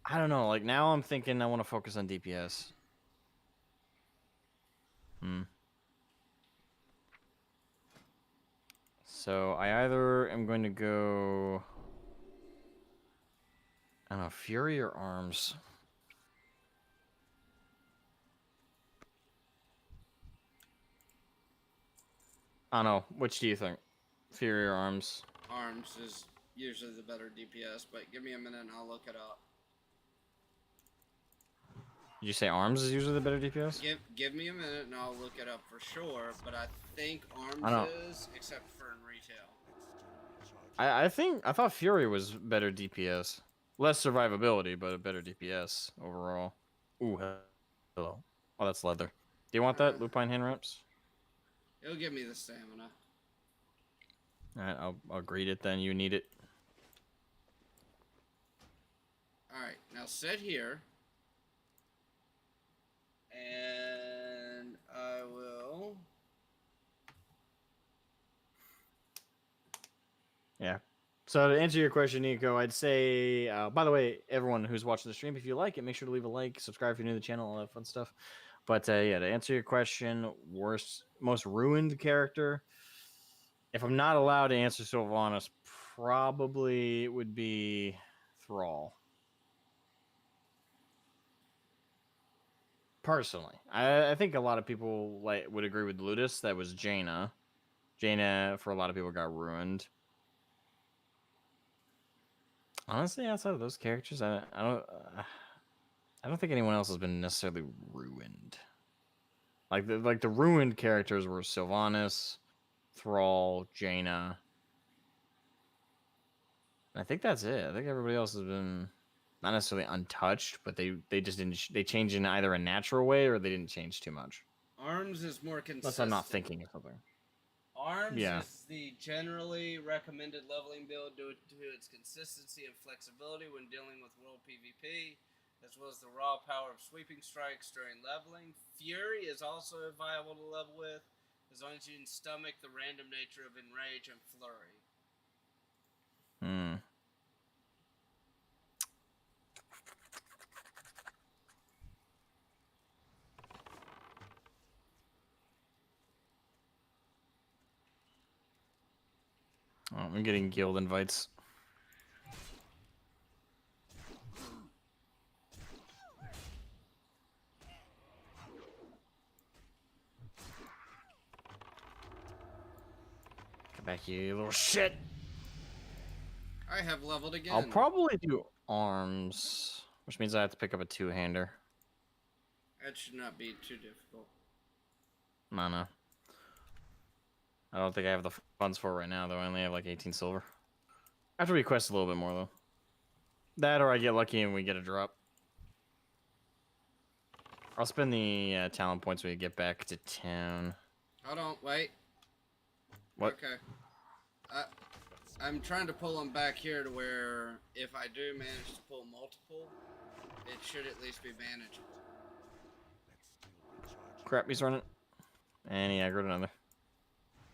A: I don't know. Like now I'm thinking I want to focus on DPS. So I either am going to go, I don't know, Fury or Arms. I don't know. Which do you think? Fury or Arms?
B: Arms is usually the better DPS, but give me a minute and I'll look it up.
A: Did you say Arms is usually the better DPS?
B: Give me a minute and I'll look it up for sure, but I think
A: I
B: Arms
A: don't.
B: is, except for in retail.
A: I thought Fury was better DPS, less survivability, but a better DPS overall. Ooh, hello. Oh, that's leather. Do you want that lupine hand wraps?
B: It'll give me the stamina.
A: All right, I'll greet it then. You need it.
B: Alright, now sit here. And I will.
A: Yeah. So to answer your question, Nico, I'd say, by the way, everyone who's watching the stream, if you like it, make sure to leave a like, subscribe if you're new to the channel, all that fun stuff. But yeah, to answer your question, most ruined character. If I'm not allowed to answer Sylvanas, probably it would be Thrall. Personally, I think a lot of people would agree with Ludus. That was Jaina. Jaina, for a lot of people, got ruined. Honestly, outside of those characters, I don't think anyone else has been necessarily ruined. Like the ruined characters were Sylvanas, Thrall, Jaina. I think that's it. I think everybody else has been not necessarily untouched, but they just didn't. They changed in either a natural way or they didn't change too much.
B: Arms is more consistent.
A: Unless I'm not thinking of something.
B: Arms
A: Yeah.
B: is the generally recommended leveling build due to its consistency and flexibility when dealing with world PvP, as well as the raw power of sweeping strikes during leveling. Fury is also viable to level with, as long as you can stomach the random nature of Enrage and Flurry.
A: Oh, I'm getting guild invites. Come back here, you little shit.
B: I have leveled again.
A: I'll probably do Arms, which means I have to pick up a two-hander.
B: That should not be too difficult.
A: No. I don't think I have the funds for it right now, though. I only have like 18 silver. I have to request a little bit more, though. That or I get lucky and we get a drop. I'll spend the talent points when we get back to town.
B: Hold on, wait.
A: What?
B: Okay. I'm trying to pull them back here to where if I do manage to pull multiple, it should at least be manageable.
A: Crap, he's running. And he aggroed another.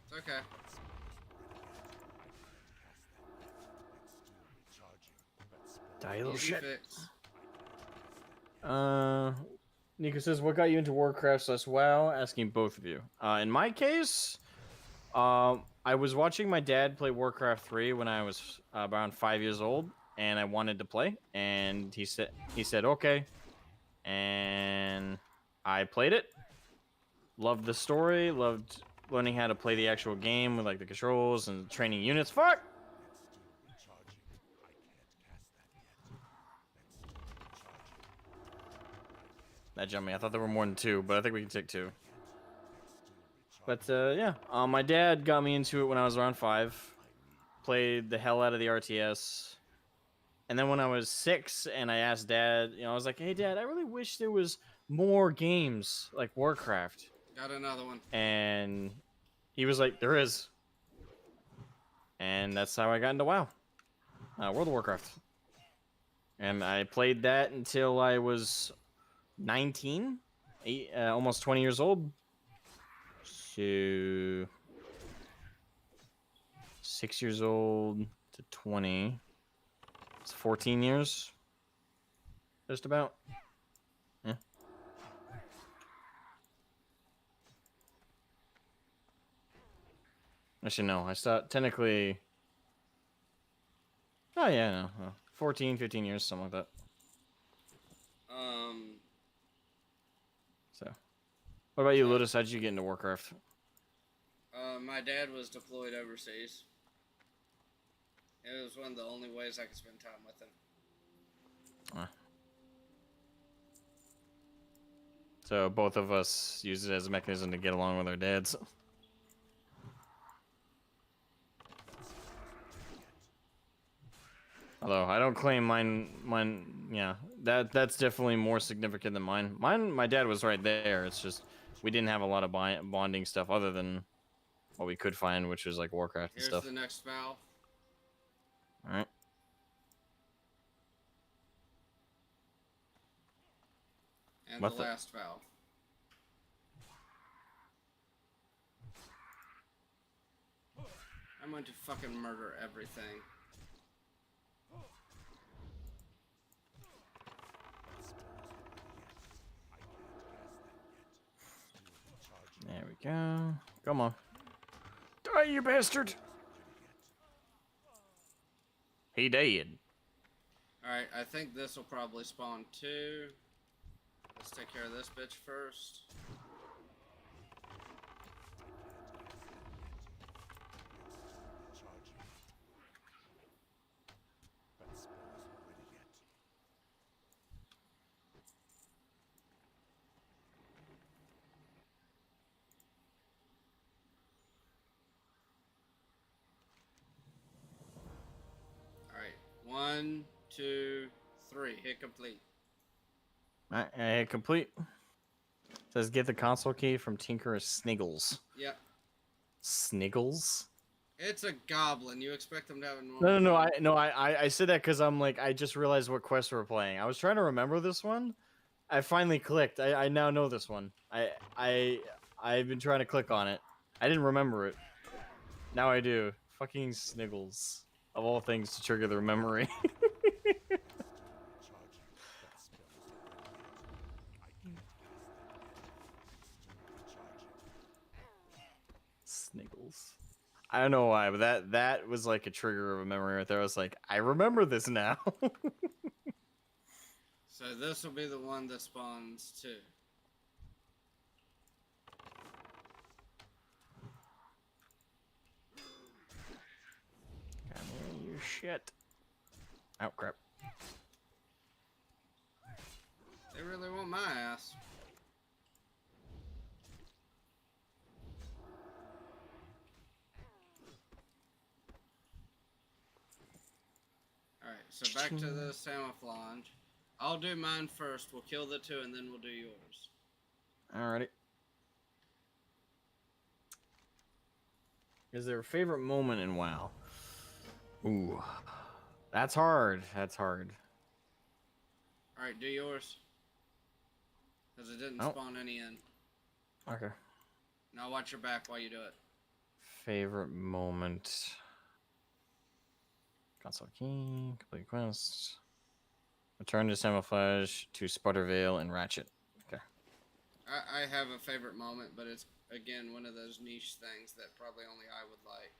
B: It's okay.
A: Die, you little
B: Easy
A: shit.
B: fix.
A: Nico says, what got you into Warcraft / WoW? Asking both of you. In my case, I was watching my dad play Warcraft 3 when I was around 5 years old, and I wanted to play, and he said okay, and I played it. Loved the story, loved learning how to play the actual game with like the controls and training units. Fuck! That jumped me. I thought there were more than two, but I think we can take two. But yeah, my dad got me into it when I was around 5. Played the hell out of the RTS. And then when I was 6 and I asked Dad, I was like, hey, Dad, I really wish there was more games like Warcraft.
B: Got another one.
A: And he was like, there is. And that's how I got into WoW. World of Warcraft. And I played that until I was 19, almost 20 years old. So 6 years old to 20. It's 14 years. Just about. Yeah. Actually, no. I stopped technically. Oh, yeah, no. 14, 15 years, something like that. So. What about you, Ludus? How did you get into Warcraft?
B: My dad was deployed overseas. It was one of the only ways I could spend time with him.
A: So both of us use it as a mechanism to get along with our dads. Although I don't claim mine, yeah, that's definitely more significant than mine. My dad was right there. It's just we didn't have a lot of bonding stuff other than what we could find, which was like Warcraft and
B: Here's
A: stuff.
B: the next valve.
A: All right.
B: And
A: What
B: the
A: the-
B: last valve. I'm going to fucking murder everything.
A: There we go. Come on. Die, you bastard! He dead.
B: Alright, I think this will probably spawn 2. Let's take care of this bitch first. Alright, 1, 2, 3. Hit complete.
A: Alright, I hit complete. Says get the console key from Tinkerer Sniggles.
B: Yep.
A: Sniggles?
B: It's a goblin. You expect them to have a normal...
A: No. I said that because I'm like I just realized what quest we're playing. I was trying to remember this one. I finally clicked. I now know this one. I've been trying to click on it. I didn't remember it. Now I do. Fucking Sniggles. Of all things to trigger the memory. Sniggles. I don't know why, but that was like a trigger of a memory right there. I was like, I remember this now.
B: So this will be the one that spawns 2.
A: Come here, you shit. Oh, crap.
B: They really want my ass. Alright, so back to the camouflage. I'll do mine first. We'll kill the 2 and then we'll do yours.
A: Alrighty. Is there a favorite moment in WoW? Ooh. That's hard. That's hard.
B: Alright, do yours. Because it didn't
A: Nope.
B: spawn any in.
A: Okay.
B: Now watch your back while you do it.
A: Favorite moment. Console key, complete quest. Return to Camouflage to Sputtervale and Ratchet. Okay.
B: I have a favorite moment, but it's, again, one of those niche things that probably only I would like.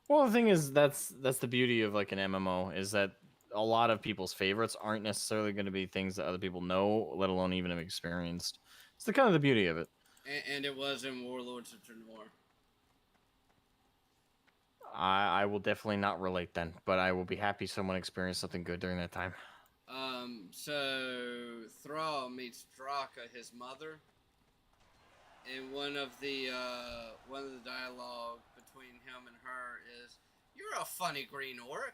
A: Well, the thing is, that's the beauty of like an MMO is that a lot of people's favorites aren't necessarily going to be things that other people know, let alone even have experienced. It's the kind of the beauty of it.
B: And it was in Warlords of Draenor.
A: I will definitely not relate then, but I will be happy someone experienced something good during that time.
B: So Thrall meets Draka, his mother, and one of the dialogue between him and her is, "You're a funny green orc."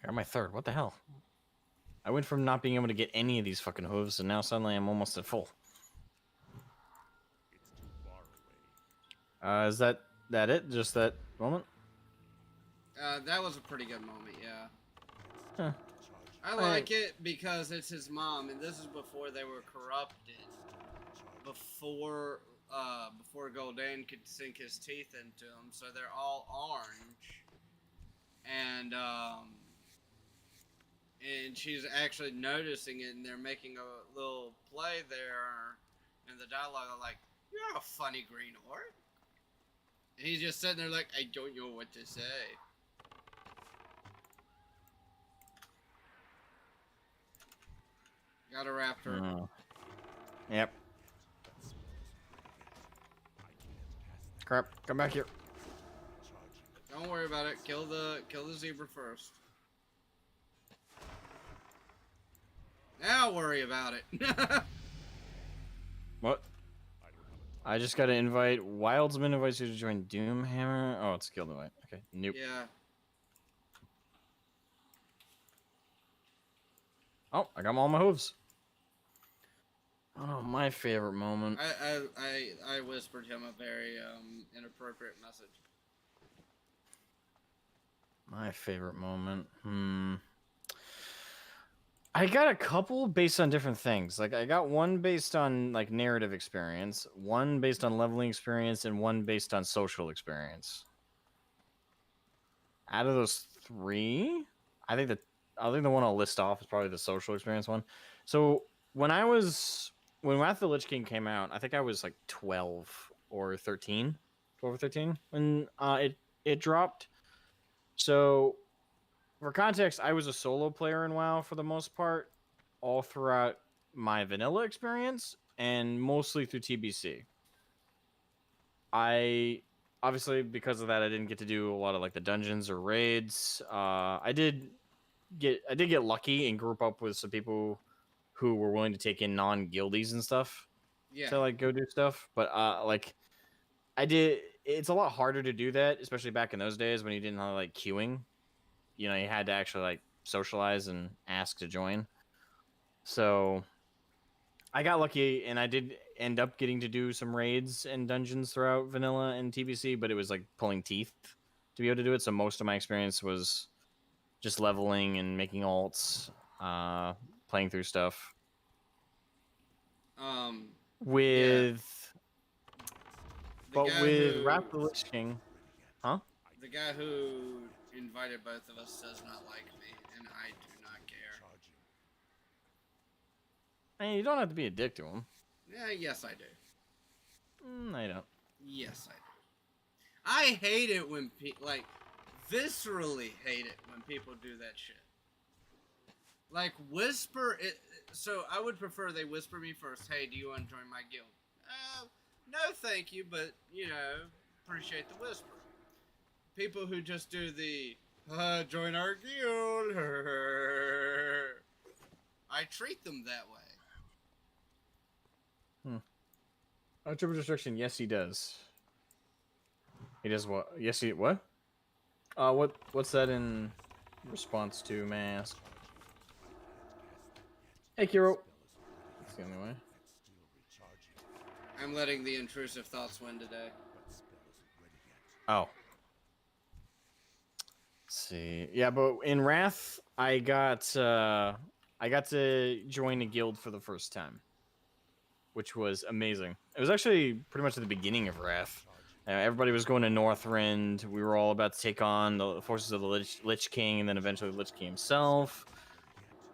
A: Got my third. What the hell? I went from not being able to get any of these fucking hooves, and now suddenly I'm almost at full. Is that it? Just that moment?
B: That was a pretty good moment, yeah.
A: Huh.
B: I like it because it's his mom, and this is before they were corrupted. Before Gul'dan could sink his teeth into them, so they're all orange. And she's actually noticing it, and they're making a little play there. And the dialogue are like, You're a funny green orc. And he's just sitting there like, I don't know what to say. Got a raptor.
A: Oh. Yep. Crap. Come back here.
B: Don't worry about it. Kill the zebra first. Now worry about it.
A: What? I just got to invite. Wildsman invites you to join Doomhammer. Oh, it's guild invite. Okay. Nope.
B: Yeah.
A: Oh, I got all my hooves. Oh, my favorite moment.
B: I whispered him a very inappropriate message.
A: My favorite moment. I got a couple based on different things. Like I got one based on like narrative experience, one based on leveling experience, and one based on social experience. Out of those three, I think the one I'll list off is probably the social experience one. So when Wrath of the Lich King came out, I think I was like 12 or 13 when it dropped. So for context, I was a solo player in WoW for the most part, all throughout my vanilla experience, and mostly through TBC. I obviously, because of that, I didn't get to do a lot of like the dungeons or raids. I did get lucky and group up with some people who were willing to take in non-guildies and stuff
B: Yeah.
A: to like go do stuff. But like I did, it's a lot harder to do that, especially back in those days when you didn't have like queuing. You know, you had to actually like socialize and ask to join. So I got lucky and I did end up getting to do some raids and dungeons throughout vanilla and TBC, but it was like pulling teeth to be able to do it. So most of my experience was just leveling and making alts, playing through stuff. With Wrath of the Lich King, huh?
B: The guy who invited both of us does not like me, and I do not care.
A: I mean, you don't have to be a dick to him.
B: Yeah, yes I do.
A: I don't.
B: Yes I do. I hate it when viscerally hate it when people do that shit. Like whisper it. So I would prefer they whisper me first. Hey, do you want to join my guild? No, thank you, but you know, appreciate the whisper. People who just do the join our guild. I treat them that way.
A: Oh, triple destruction. Yes, he does. He does what? Yes, he what? What's that in response to, may I ask? Hey, Kiro. That's the only way.
B: I'm letting the intrusive thoughts win today.
A: Oh. Let's see. Yeah, but in Wrath, I got to join a guild for the first time, which was amazing. It was actually pretty much at the beginning of Wrath. Everybody was going to Northrend. We were all about to take on the forces of the Lich King, and then eventually the Lich King himself.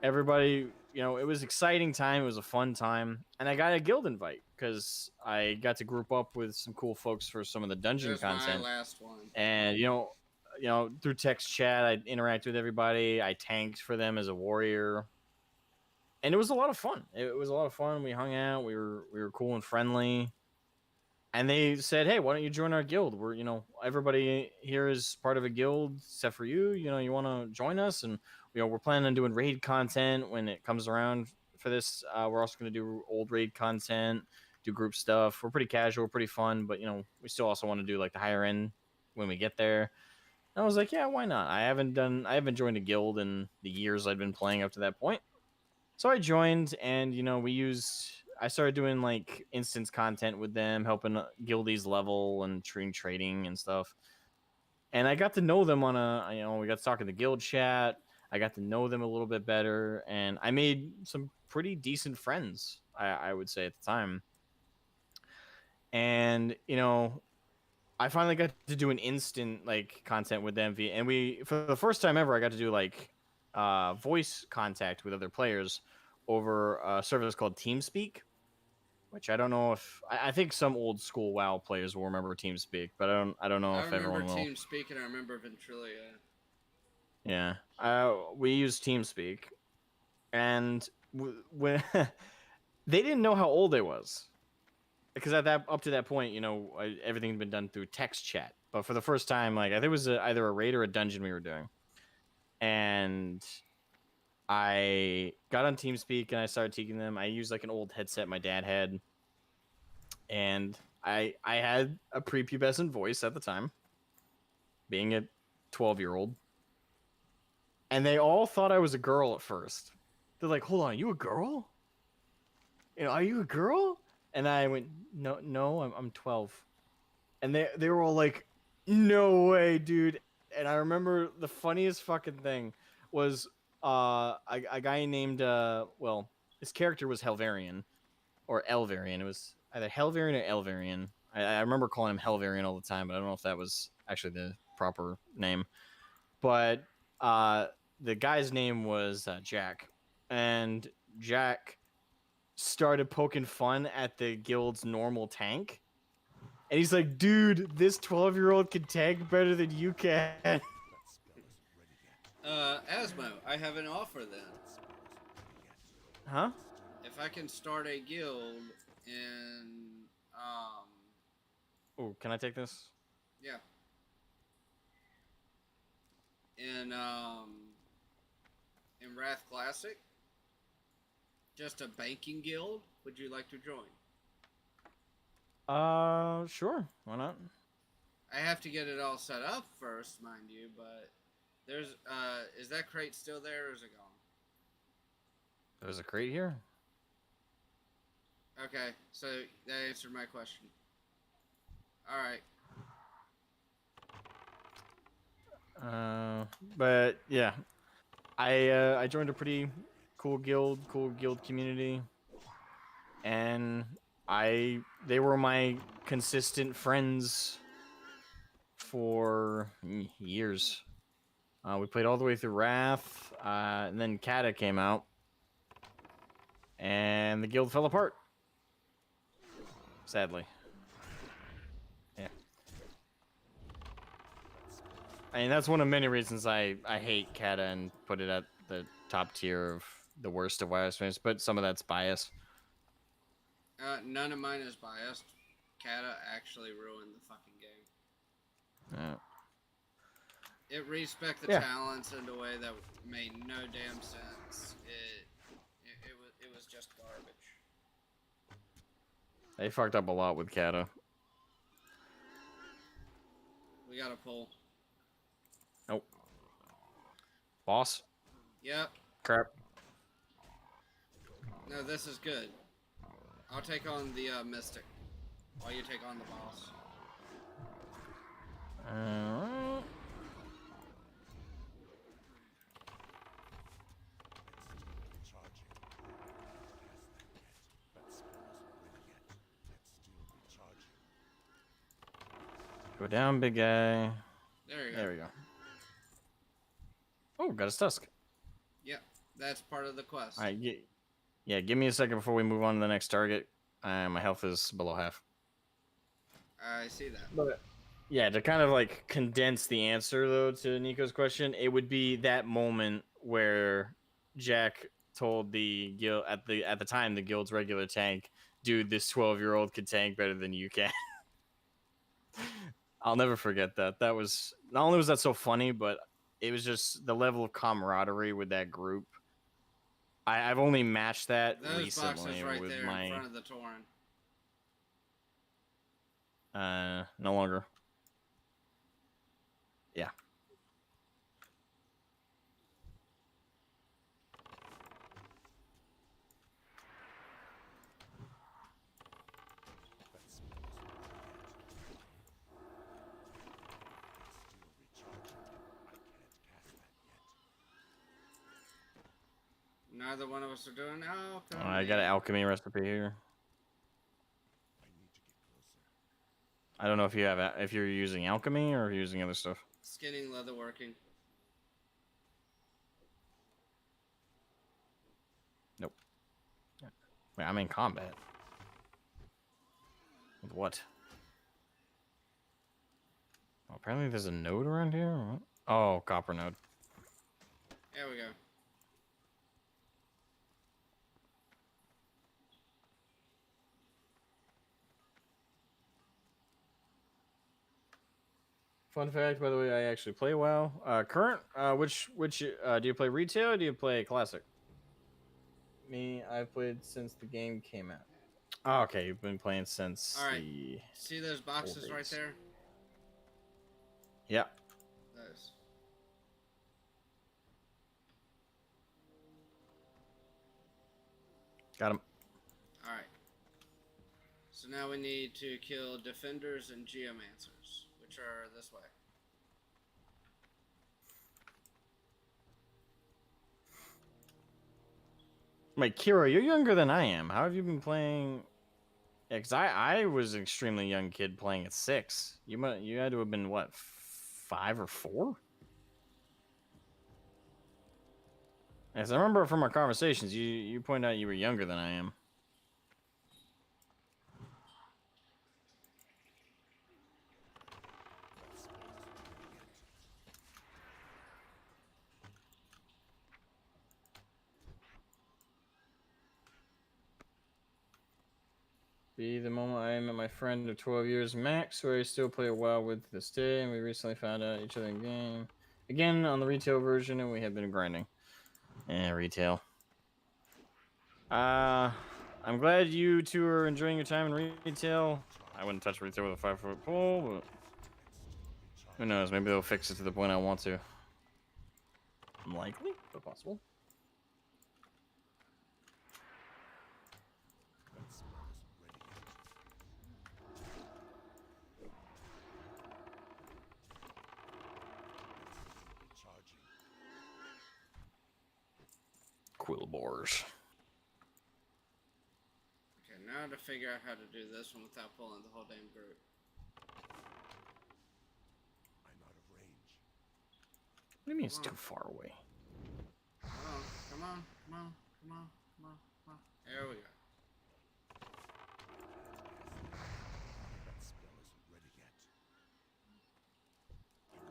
A: Everybody, you know, it was an exciting time. It was a fun time, and I got a guild invite because I got to group up with some cool folks for some of the dungeon content.
B: My last one.
A: And you know, through text chat, I interacted with everybody. I tanked for them as a warrior, and it was a lot of fun. It was a lot of fun. We hung out. We were cool and friendly. And they said, "Hey, why don't you join our guild? We're, you know, everybody here is part of a guild except for you. You know, you want to join us, and you know, we're planning on doing raid content when it comes around for this. We're also going to do old raid content, do group stuff. We're pretty casual, pretty fun, but you know, we still also want to do like the higher end when we get there." And I was like, "Yeah, why not? I haven't joined a guild in the years I'd been playing up to that point." So I joined, and you know, I started doing like instance content with them, helping guildies level and trading and stuff. And I got to know them we got to talk in the guild chat. I got to know them a little bit better, and I made some pretty decent friends, I would say at the time. And you know, I finally got to do an instant like content with them, and for the first time ever, I got to do like voice contact with other players over a service called TeamSpeak. which I don't know if I think some old school WoW players will remember TeamSpeak, but I don't know
B: I
A: if
B: remember
A: everyone will.
B: TeamSpeak and I remember Ventrilia.
A: Yeah, we use TeamSpeak, and when they didn't know how old I was, because at that up to that point, everything had been done through text chat. But for the first time, like I think it was either a raid or a dungeon we were doing, and I got on TeamSpeak and I started teaching them. I used like an old headset my dad had, and I had a prepubescent voice at the time, being a 12-year-old, and they all thought I was a girl at first. They're like, "Hold on, are you a girl? Are you a girl?" And I went, "No, no, I'm 12." And they were all like, "No way, dude." And I remember the funniest fucking thing was a guy named well, his character was Helvarian or Elvarian. It was either Helvarian or Elvarian. I remember calling him Helvarian all the time, but I don't know if that was actually the proper name. But uh, the guy's name was Jack, and Jack started poking fun at the guild's normal tank. And he's like, "Dude, this 12-year-old can tank better than you can."
B: Asmo, I have an offer then.
A: Huh?
B: If I can start a guild in,
A: Oh, can I take this?
B: yeah, in Wrath Classic, just a banking guild, would you like to join?
A: Sure. Why not?
B: I have to get it all set up first, mind you, but there's, is that crate still there or is it gone?
A: There's a crate here.
B: Okay, so that answered my question. Alright.
A: But yeah, I joined a pretty cool guild community, and they were my consistent friends for years. We played all the way through Wrath, and then Kata came out, and the guild fell apart. Sadly. Yeah. I mean, that's one of many reasons I hate Kata and put it at the top tier of the worst of WoW experience, but some of that's bias.
B: None of mine is biased. Kata actually ruined the fucking game.
A: Yeah.
B: It respect the
A: Yeah.
B: talents in a way that made no damn sense. It was just garbage.
A: They fucked up a lot with Kata.
B: We got a pull.
A: Nope. Boss?
B: Yep.
A: Crap.
B: No, this is good. I'll take on the Mystic, while you take on the boss.
A: Go down, big guy.
B: There you go.
A: There we go. Oh, got his tusk.
B: Yep, that's part of the quest.
A: All right, yeah, give me a second before we move on to the next target. My health is below half.
B: I see that.
A: But yeah, to kind of like condense the answer though to Nico's question, it would be that moment where Jack told the guild at the time the guild's regular tank, "Dude, this 12-year-old could tank better than you can." I'll never forget that. That was not only was that so funny, but it was just the level of camaraderie with that group. I've only matched that
B: Those
A: recently
B: boxes right
A: with
B: there
A: my
B: in front of the Tauren.
A: no longer. Yeah.
B: Neither one of us are doing alchemy.
A: I got an alchemy recipe here. I don't know if you have if you're using alchemy or using other stuff.
B: Skinning, leatherworking.
A: Nope. Wait, I'm in combat. With what? Oh, apparently there's a node around here. What? Oh, copper node.
B: There we go.
A: Fun fact, by the way, I actually play WoW. Current, which do you play retail or do you play classic? Me, I've played since the game came out. Oh, okay, you've been playing since
B: All right.
A: the.
B: See those boxes right
A: days.
B: there?
A: Yeah.
B: Those.
A: Got him.
B: All right. So now we need to kill defenders and geomancers, which are this way.
A: Wait, Kiro, you're younger than I am. How have you been playing? Yeah, because I was an extremely young kid playing at 6. You had to have been what, 5 or 4? Yes, I remember from our conversations, you pointed out you were younger than I am. Be the moment I met my friend of 12 years, Max, who I still play a while with this day, and we recently found out each other in game. Again, on the retail version, and we have been grinding. Retail. I'm glad you two are enjoying your time in retail. I wouldn't touch retail with a 5-foot pole, but who knows? Maybe they'll fix it to the point I want to. Unlikely, but possible. Quill bores.
B: Okay, now to figure out how to do this one without pulling the whole damn group.
C: I'm out of range.
A: What do you mean it's too far away?
B: Come on, come on, come on, come on, come on, come on. There we go.
C: That spell isn't ready yet. I need to get closer.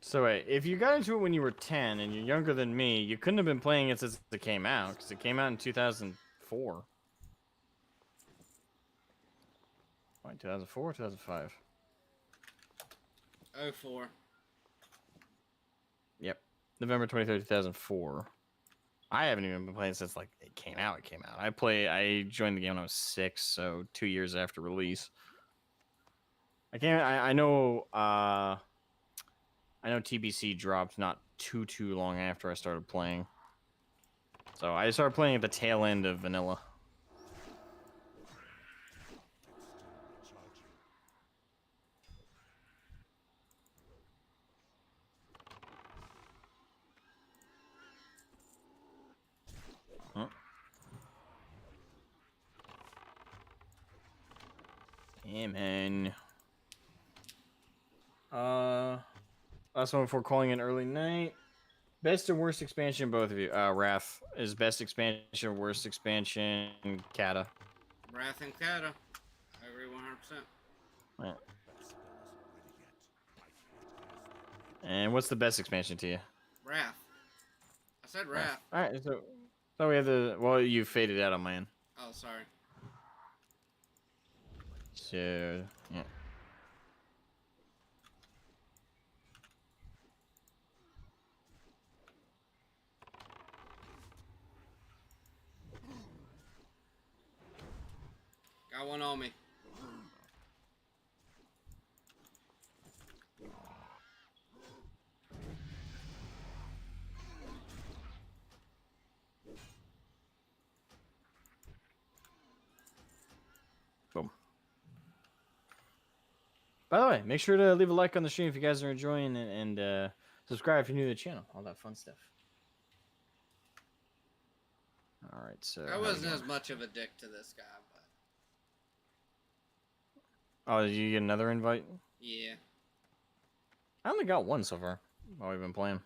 A: So wait, if you got into it when you were 10 and you're younger than me, you couldn't have been playing it since it came out, because it came out in 2004. Wait, 2004 or 2005?
B: 04.
A: Yep. November 23rd, 2004. I haven't even been playing since like it came out. I joined the game when I was 6, so 2 years after release. I know TBC dropped not too long after I started playing. So I started playing at the tail end of vanilla. Huh? Yeah, man. Last one before calling it early night. Best or worst expansion, both of you. Wrath is best expansion, worst expansion, Kata.
B: Wrath and Kata. I agree 100%.
A: Right. And what's the best expansion to you?
B: Wrath. I said Wrath.
A: All right, so we have the. Well, you faded out on mine.
B: Oh, sorry.
A: So yeah.
B: Got one on me.
A: Boom. By the way, make sure to leave a like on the stream if you guys are enjoying it, and subscribe if you're new to the channel. All that fun stuff. All right, so
B: I wasn't as much of a dick to this guy, but
A: oh, did you get another invite?
B: yeah.
A: I only got one so far while we've been playing.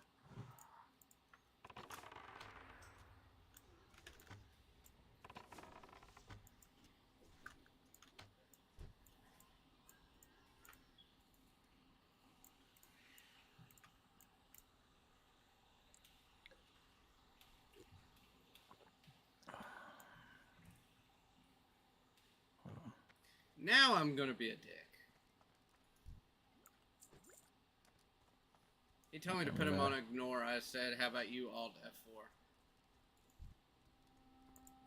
B: Now I'm gonna be a dick. He told me to put him on ignore. I said, how about you alt F4?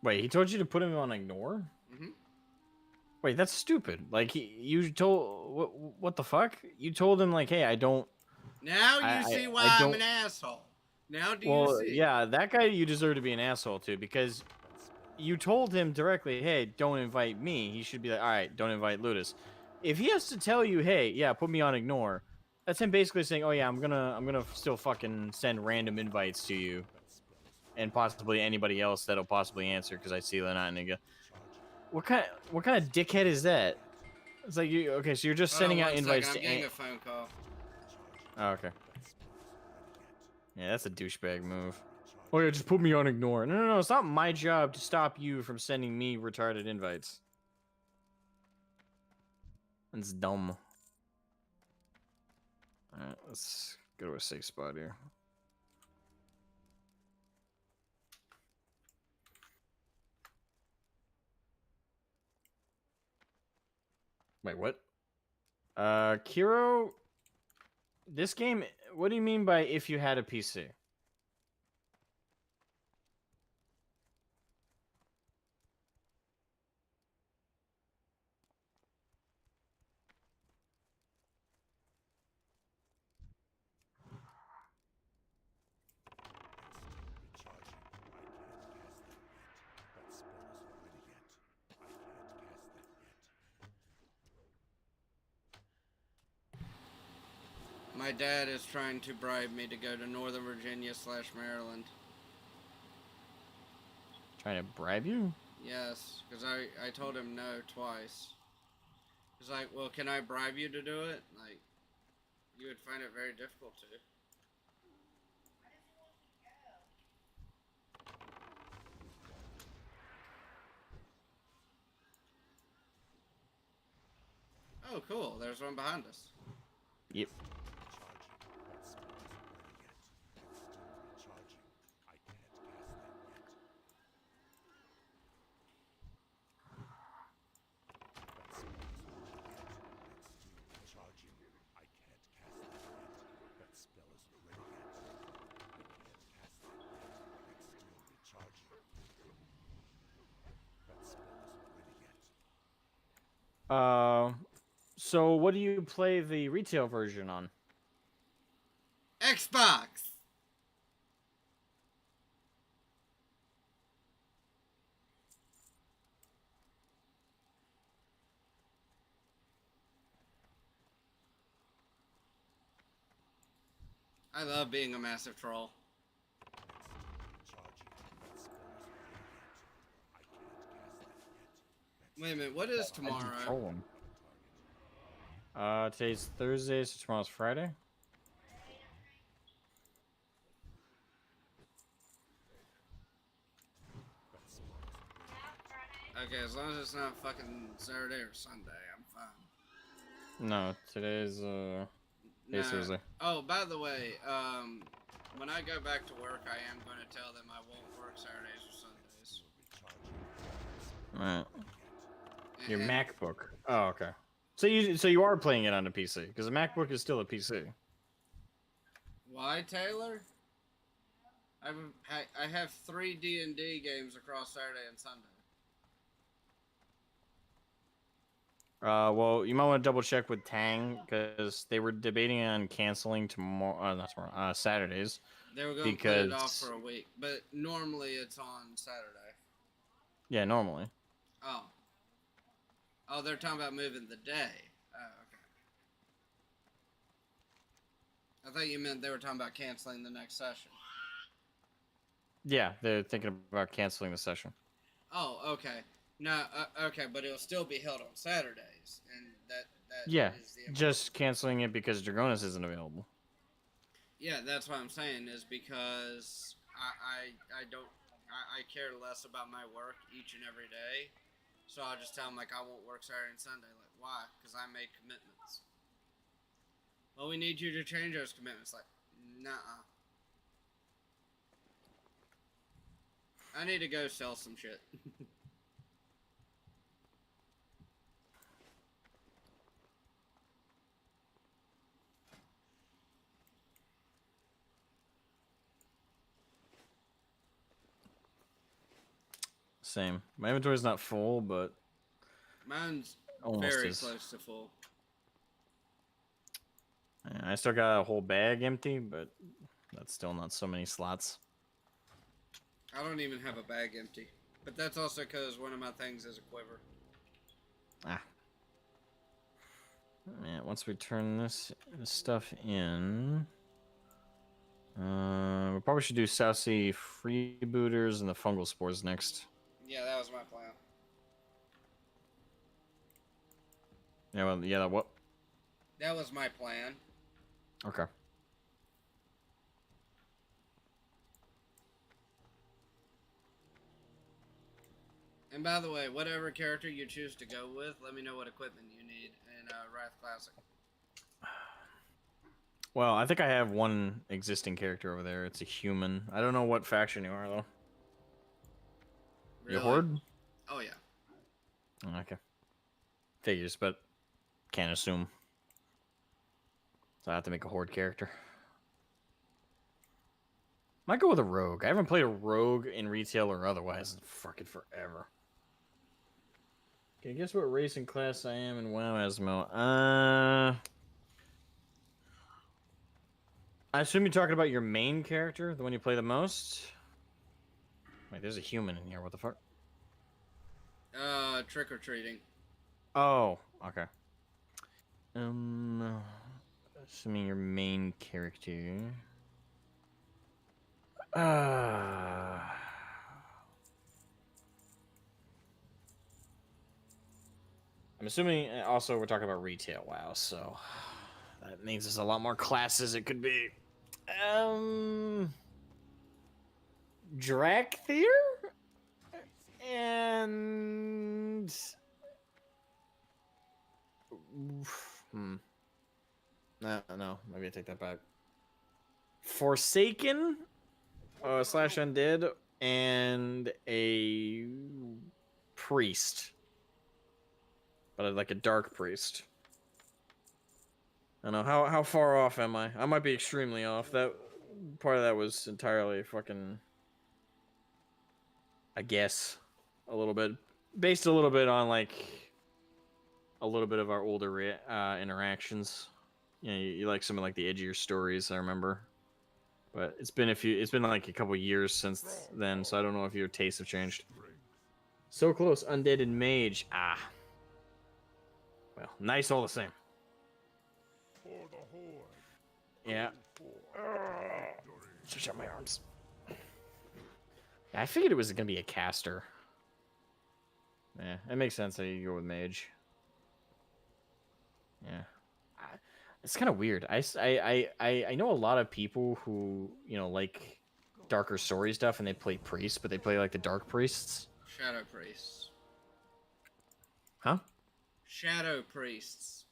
A: Wait, he told you to put him on ignore?
B: Mm-hmm.
A: Wait, that's stupid. Like, you told... What the fuck? You told him, like, hey, I don't...
B: Now you see why I'm an asshole. Now do you see?
A: Yeah, that guy you deserve to be an asshole to, because you told him directly, hey, don't invite me. He should be like, all right, don't invite Ludus. If he has to tell you, hey, yeah, put me on ignore, that's him basically saying, oh yeah, I'm gonna still fucking send random invites to you, and possibly anybody else that'll possibly answer because I see they're not nigga. What kind of dickhead is that? It's like you okay, so you're just
B: Hold on
A: sending out
B: one
A: invites
B: second.
A: to.
B: I'm getting a phone call.
A: Oh, okay. Yeah, that's a douchebag move. Oh yeah, just put me on ignore. No, it's not my job to stop you from sending me retarded invites. That's dumb. Alright, let's go to a safe spot here. Wait, what? Kiro, this game, what do you mean by if you had a PC?
B: My dad is trying to bribe me to go to Northern Virginia / Maryland.
A: Trying to bribe you?
B: Yes, because I told him no twice. He's like, well, can I bribe you to do it? Like, you would find it very difficult to. Oh, cool. There's one behind us.
A: Yep. So what do you play the retail version on?
B: Xbox! I love being a massive troll. Wait a minute, what is tomorrow?
A: Today's Thursday, so tomorrow's Friday.
B: Okay, as long as it's not fucking Saturday or Sunday, I'm fine.
A: No, today's today's Thursday.
B: Oh, by the way, when I go back to work, I am going to tell them I won't work Saturdays or Sundays.
A: Alright. Your MacBook. Oh, okay. So you are playing it on a PC because a MacBook is still a PC.
B: Why, Taylor? I have 3 D&D games across Saturday and Sunday.
A: Well, you might want to double check with Tang because they were debating on canceling tomorrow. Not tomorrow. Saturdays.
B: They were going to put it off for a week, but normally it's on Saturday.
A: Yeah, normally.
B: Oh. Oh, they're talking about moving the day. Oh, okay. I thought you meant they were talking about canceling the next session.
A: Yeah, they're thinking about canceling the session.
B: Oh, okay. No, okay, but it'll still be held on Saturdays, and that
A: Yeah,
B: is the
A: just canceling it because Dragonis isn't available.
B: Yeah, that's what I'm saying, is because I care less about my work each and every day. So I'll just tell them, like, I won't work Saturday and Sunday. Like, why? Because I make commitments. Well, we need you to change those commitments. Like, nuh-uh. I need to go sell some shit.
A: Same. My inventory's not full, but
B: Mine's
A: almost
B: very
A: is.
B: close to full.
A: Yeah, I still got a whole bag empty, but that's still not so many slots.
B: I don't even have a bag empty. But that's also because one of my things is a quiver.
A: Ah. Yeah, once we turn this stuff in, we probably should do South Sea freebooters and the fungal spores next.
B: Yeah, that was my plan.
A: Yeah, well, yeah, what?
B: That was my plan.
A: Okay.
B: And by the way, whatever character you choose to go with, let me know what equipment you need in Wrath Classic.
A: Well, I think I have one existing character over there. It's a human. I don't know what faction you are, though.
B: Really?
A: You Horde?
B: Oh, yeah.
A: Oh, okay. Figures, but can't assume. So I have to make a Horde character. Might go with a rogue. I haven't played a rogue in retail or otherwise in fucking forever. Okay, guess what race and class I am in WoW Asmo? I assume you're talking about your main character, the one you play the most? Wait, there's a human in here. What the fuck?
B: Trick-or-treating.
A: Oh, okay. Assuming your main character. I'm assuming also we're talking about retail WoW, so that means there's a lot more classes it could be. Drakthir? And no, maybe I take that back. Forsaken slash undead and a priest, but like a dark priest. I don't know how far off am I? I might be extremely off. That part of that was entirely fucking, I guess, a little bit based a little bit on like a little bit of our older interactions. You know, you like some of like the edgier stories, I remember. But it's been like a couple years since then, so I don't know if your tastes have changed. So close, undead and mage. Ah. Well, nice all the same. Yeah. Stretch out my arms. Yeah, I figured it was gonna be a caster. Yeah, it makes sense that you go with mage. Yeah. It's kind of weird. I know a lot of people who, you know, like darker story stuff and they play priests, but they play like the dark priests.
B: Shadow Priests.
A: Huh?
B: Shadow Priests.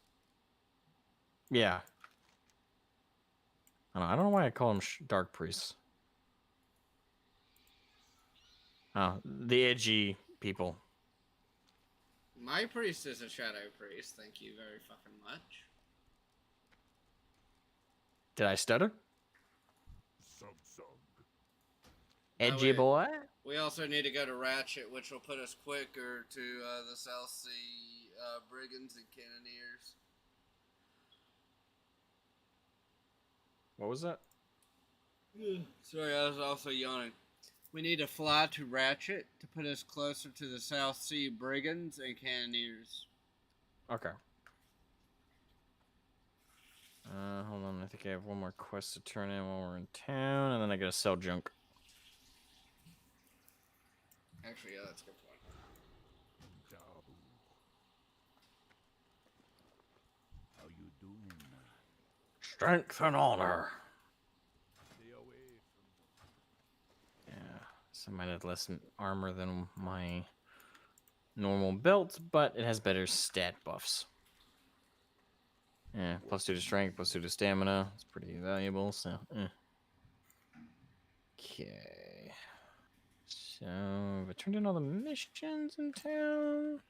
A: Yeah. I don't know why I call them dark priests. Oh, the edgy people.
B: My priest is a Shadow Priest, thank you very fucking much.
A: Did I stutter? Edgy
B: wait.
A: boy?
B: We also need to go to Ratchet, which will put us quicker to the South Sea Brigands and Cannoneers.
A: What was that?
B: Sorry, I was also yawning. We need to fly to Ratchet to put us closer to the South Sea Brigands and Cannoneers.
A: Okay. Hold on. I think I have one more quest to turn in while we're in town, and then I gotta sell junk.
B: Actually, yeah, that's a good point.
C: How you doing?
A: Strength and honor. Yeah, so I might have less armor than my normal belt, but it has better stat buffs. Yeah, +2 to strength, +2 to stamina. It's pretty valuable, so Okay. So, I turned in all the missions in town.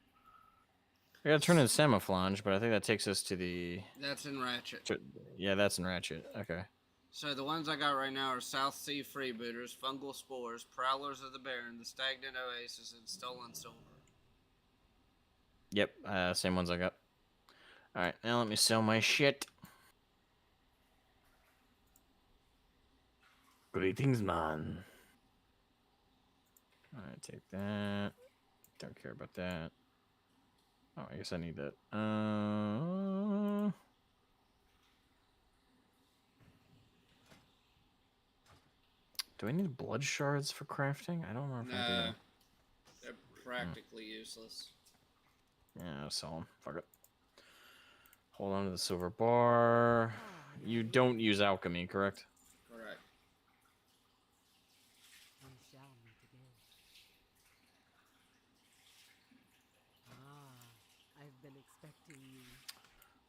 A: I gotta turn in Samaflange, but I think that takes us to the...
B: That's in Ratchet.
A: Yeah, that's in Ratchet. Okay.
B: So the ones I got right now are South Sea Freebooters, Fungal Spores, Prowlers of the Barren, the Stagnant Oasis, and Stolen Silver.
A: Yep, same ones I got. All right, now let me sell my shit. Greetings, man. All right, take that. Don't care about that. Oh, I guess I need that. Do I need blood shards for crafting? I don't remember if I
B: No,
A: do.
B: they're practically useless.
A: Yeah, I'll sell them. Fuck it. Hold on to the silver bar. You don't use alchemy, correct?
B: Correct.
E: We shall meet again. Ah, I've been expecting you.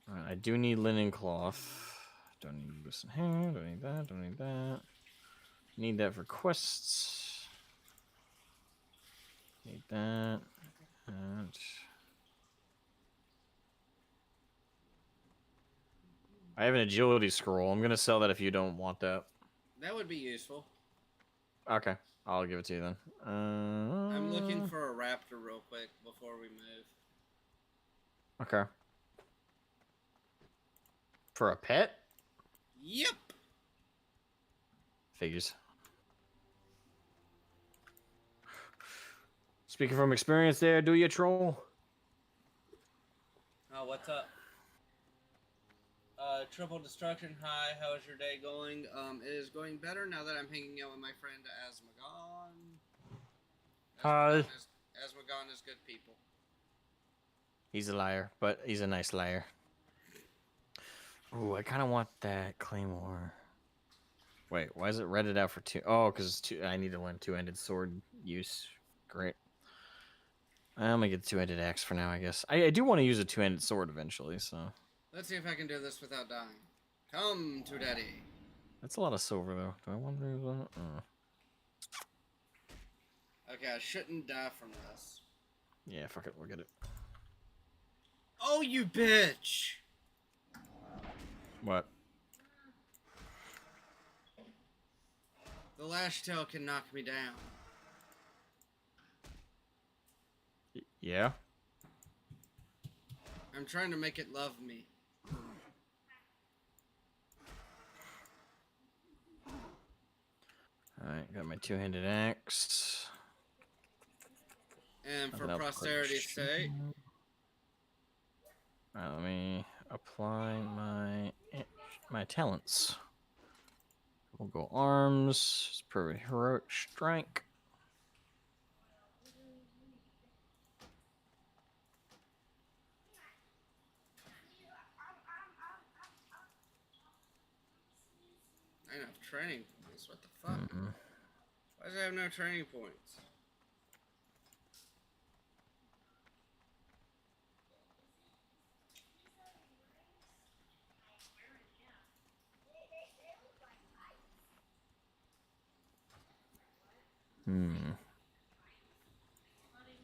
A: All right, I do need linen cloth. Don't need loosen hair. Don't need that. Don't need that. Need that for quests. Need that. And I have an agility scroll. I'm gonna sell that if you don't want that.
B: That would be useful.
A: Okay, I'll give it to you then.
B: I'm looking for a raptor real quick before we move.
A: Okay. For a pet?
B: Yep.
A: Figures. Speaking from experience there, do you troll?
B: Oh, what's up? Triple Destruction, hi, how is your day going? It is going better now that I'm hanging out with my friend Asmogan.
A: Hi.
B: Asmogan is good people.
A: He's a liar, but he's a nice liar. Ooh, I kind of want that claymore. Wait, why is it redded out for two? Oh, because it's two. I need to learn two-handed sword use. Great. I'm gonna get the two-handed axe for now, I guess. I do want to use a two-handed sword eventually, so.
B: Let's see if I can do this without dying. Come to daddy.
A: That's a lot of silver, though. Do I want to do that?
B: Okay, I shouldn't die from this.
A: Yeah, fuck it. We'll get it.
B: Oh, you bitch!
A: What?
B: The lash tail can knock me down.
A: Yeah?
B: I'm trying to make it love me.
A: Alright, got my two-handed axe.
B: And for
A: Nothing else
B: posterity's
A: quite
B: sake,
A: Alright, let me apply my talents. We'll go arms, pretty heroic strike.
B: I don't have training points. What the fuck? Why does it have no training points?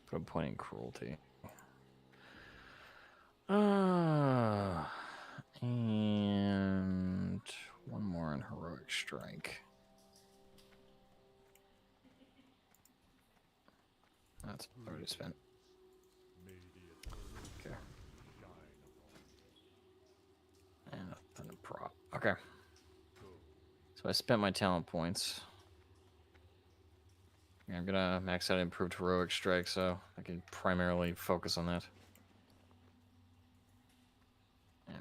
A: Put a point in cruelty. And one more in heroic strike. That's already spent. Okay. And nothing to prop. Okay. So I spent my talent points. Yeah, I'm gonna max out improved heroic strike, so I can primarily focus on that. Yeah.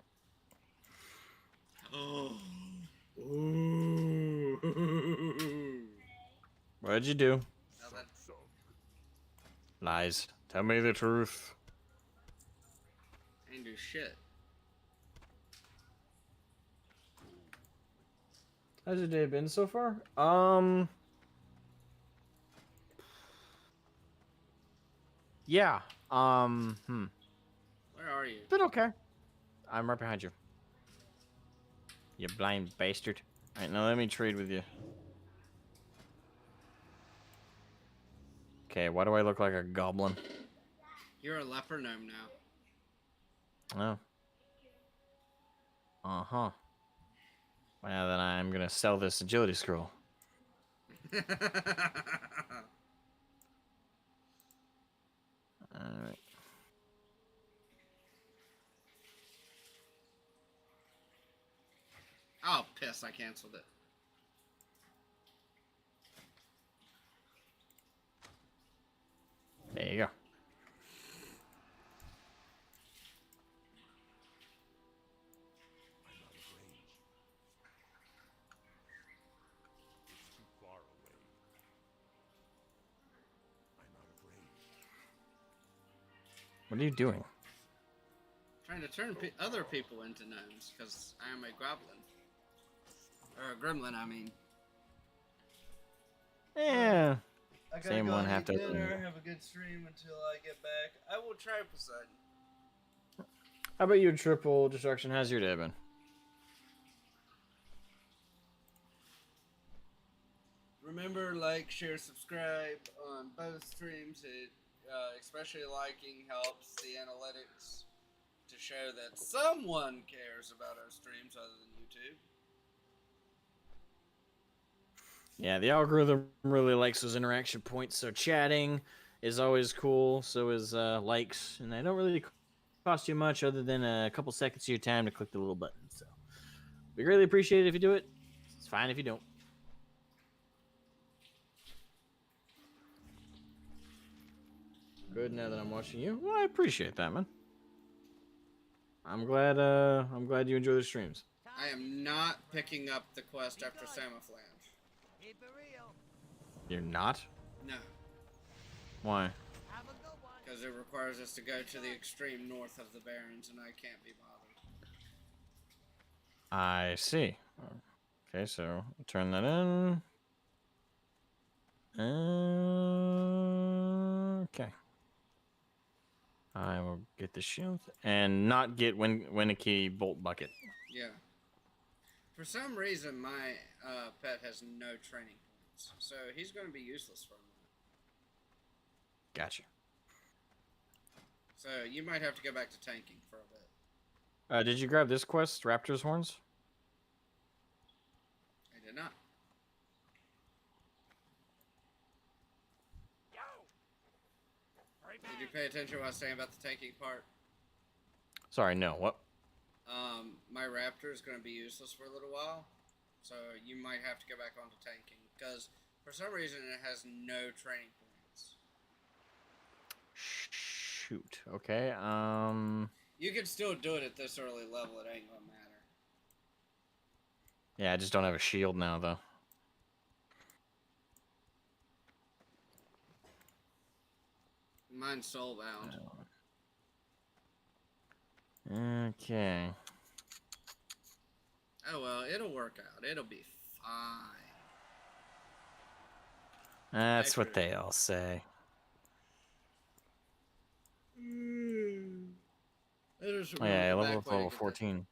B: Oh.
A: What'd you do?
B: Nothing.
A: Lies. Tell me the truth.
B: I didn't do shit.
A: How's your day been so far? Yeah.
B: Where are you?
A: Been okay. I'm right behind you. You blind bastard. Alright, now let me trade with you. Okay, why do I look like a goblin?
B: You're a leper gnome now.
A: Oh. Uh-huh. Well, then I'm gonna sell this agility scroll. All right.
B: Oh, piss! I canceled it.
A: There you go. What are you doing?
B: Trying to turn other people into gnomes because I am a goblin or a gremlin. I mean.
A: Yeah.
B: I gotta
A: Same
B: go
A: one,
B: and
A: half
B: eat
A: dozen.
B: dinner, have a good stream until I get back. I will try Poseidon.
A: How about you, Triple Destruction? How's your day been?
B: Remember, like, share, subscribe on both streams. It, especially liking helps the analytics to show that someone cares about our streams other than YouTube.
A: Yeah, the algorithm really likes those interaction points, so chatting is always cool. So is likes, and they don't really cost you much other than a couple seconds of your time to click the little button. So we greatly appreciate it if you do it. It's fine if you don't. Good. Now that I'm watching you, well, I appreciate that, man. I'm glad you enjoy the streams.
B: I am not picking up the quest after Samaflange.
A: You're not?
B: No,
A: Why?
B: because it requires us to go to the extreme north of the Barrens, and I can't be bothered.
A: I see. Okay, so turn that in. Okay. I will get the shield and not get Winnicky Bolt Bucket.
B: Yeah. For some reason, my pet has no training points, so he's going to be useless for a minute.
A: Gotcha.
B: So you might have to go back to tanking for a bit.
A: Did you grab this quest, Raptor's Horns?
B: I did not. Did you pay attention to what I was saying about the tanking part?
A: Sorry, no. What?
B: My Raptor is going to be useless for a little while, so you might have to go back onto tanking, because for some reason it has no training points.
A: Shoot. Okay.
B: You can still do it at this early level, it ain't going to matter.
A: Yeah, I just don't have a shield now, though.
B: Mine's soulbound.
A: Okay.
B: Oh well, it'll work out. It'll be fine.
A: That's what they all say. Oh, yeah, level up to level 14.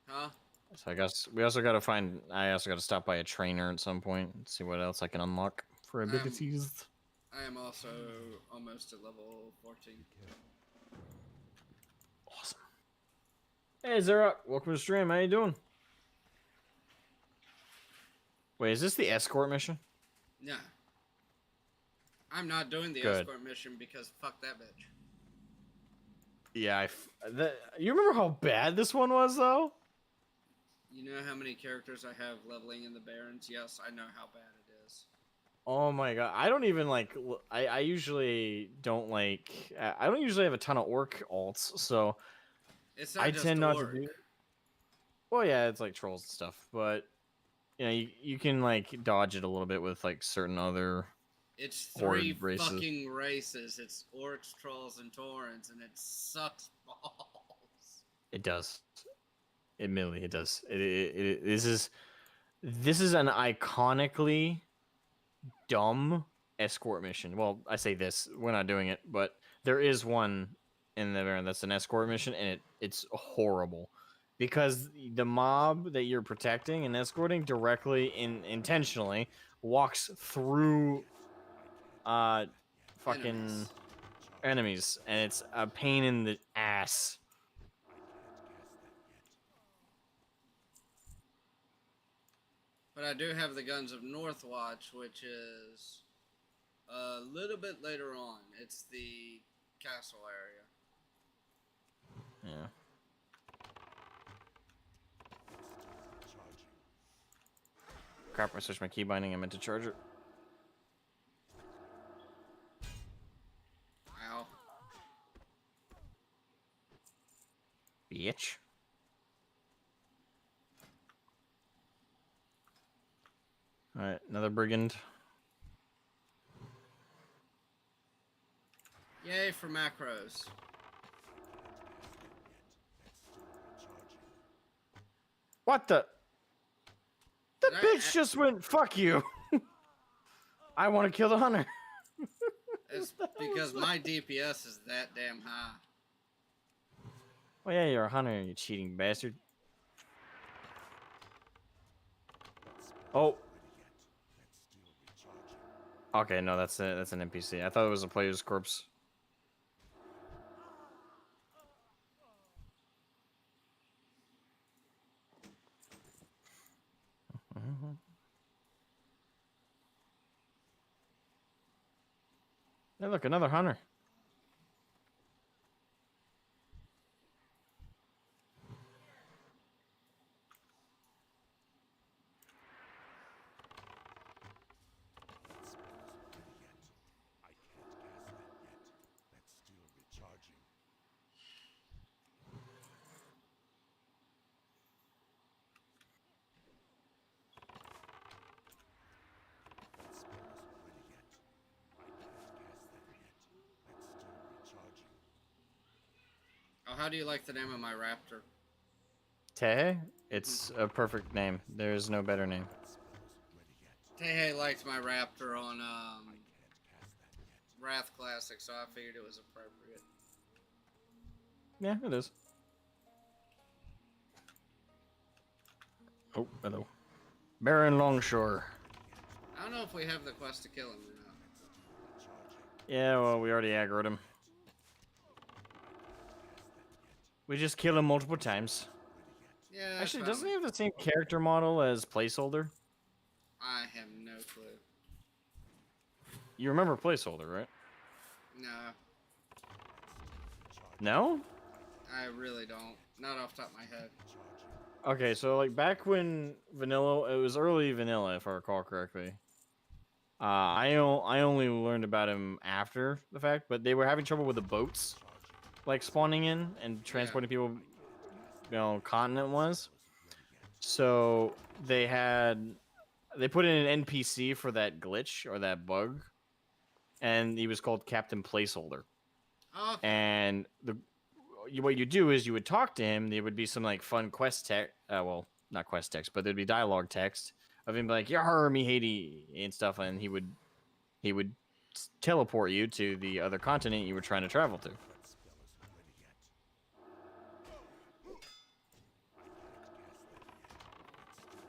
B: Huh?
A: So I guess we also got to find. I also got to stop by a trainer at some point and see what else I can unlock for abilities.
B: I am also almost at level 14.
A: Awesome. Hey, Zera, welcome to the stream. How you doing? Wait, is this the escort mission?
B: No. I'm not doing the
A: Good.
B: escort mission because fuck that bitch.
A: Yeah, you remember how bad this one was, though?
B: You know how many characters I have leveling in the Barrens? Yes, I know how bad it is.
A: Oh my god, I don't even like. I usually don't like. I don't usually have a ton of orc alts, so
B: It's not
A: I
B: just
A: tend not
B: orc.
A: to do. Well, yeah, it's like trolls and stuff, but you know, you can like dodge it a little bit with like certain other.
B: It's
A: horde
B: 3
A: races.
B: fucking races. It's orcs, trolls, and taurens, and it sucks balls.
A: It does. Admittedly, it does. This is an iconically dumb escort mission. Well, I say this, we're not doing it, but there is one in the Baron that's an escort mission, and it's horrible because the mob that you're protecting and escorting directly intentionally walks through fucking enemies, and it's a pain in the ass.
B: But I do have the Guns of Northwatch, which is a little bit later on. It's the castle area.
A: Yeah. Crap, I switched my key binding. I meant to charge it.
B: Ow.
A: Bitch. Alright, another brigand.
B: Yay for macros.
A: What the? The
B: Did I
A: bitch just went, fuck you. I want to kill the hunter.
B: It's because my DPS is that damn high.
A: Oh yeah, you're a hunter, you cheating bastard. Oh. Okay, no, that's an NPC. I thought it was a player's corpse. Hey, look, another hunter.
B: Oh, how do you like the name of my raptor?
A: Tehe? It's a perfect name. There is no better name.
B: Tehe liked my raptor on Wrath Classic, so I figured it was appropriate.
A: Yeah, it is. Oh, hello. Baron Longshore.
B: I don't know if we have the quest to kill him or not.
A: Yeah, well, we already aggroed him. We just kill him multiple times.
B: Yeah.
A: Actually, doesn't he have the same character model as Placeholder?
B: I have no clue.
A: You remember Placeholder, right?
B: No,
A: No?
B: I really don't. Not off the top of my head.
A: Okay, so like back when vanilla, it was early vanilla, if I recall correctly. I only learned about him after the fact, but they were having trouble with the boats, like spawning in and transporting people, you know, continent was. So they put in an NPC for that glitch or that bug, and he was called Captain Placeholder.
B: Oh,
A: And what you do is you would talk to him. There would be some like fun quest text. Well, not quest text, but there'd be dialogue text of him like "Yar me Haiti" and stuff, and he would teleport you to the other continent you were trying to travel to.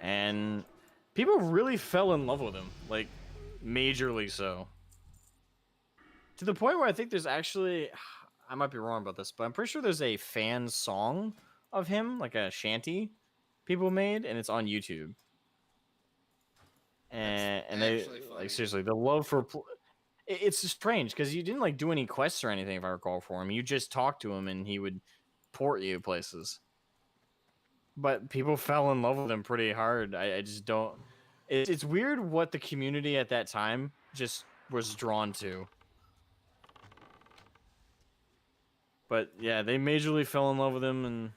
A: And people really fell in love with him, like majorly so. To the point where I think there's actually, I might be wrong about this, but I'm pretty sure there's a fan song of him, like a shanty people made, and it's on YouTube. And they,
B: actually funny.
A: like, seriously, the love for, it's strange because you didn't like do any quests or anything, if I recall, for him. You just talked to him and he would port you places. But people fell in love with him pretty hard. I just don't, it's weird what the community at that time just was drawn to. But yeah, they majorly fell in love with him, and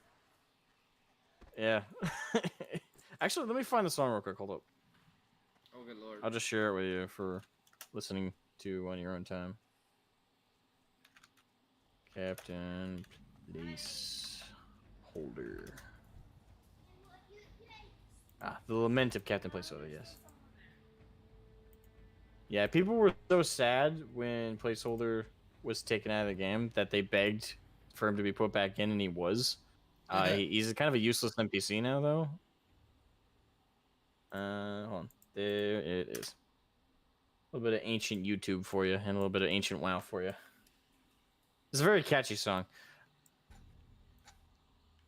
A: yeah. Actually, let me find the song real quick. Hold up.
B: Oh, good lord.
A: I'll just share it with you for listening to on your own time. Captain Placeholder. The Lament of Captain Placeholder, yes. Yeah, people were so sad when Placeholder was taken out of the game that they begged for him to be put back in, and he was. He's kind of a useless NPC now, though. Hold on. There it is. A little bit of ancient YouTube for you, and a little bit of ancient WoW for you. It's a very catchy song.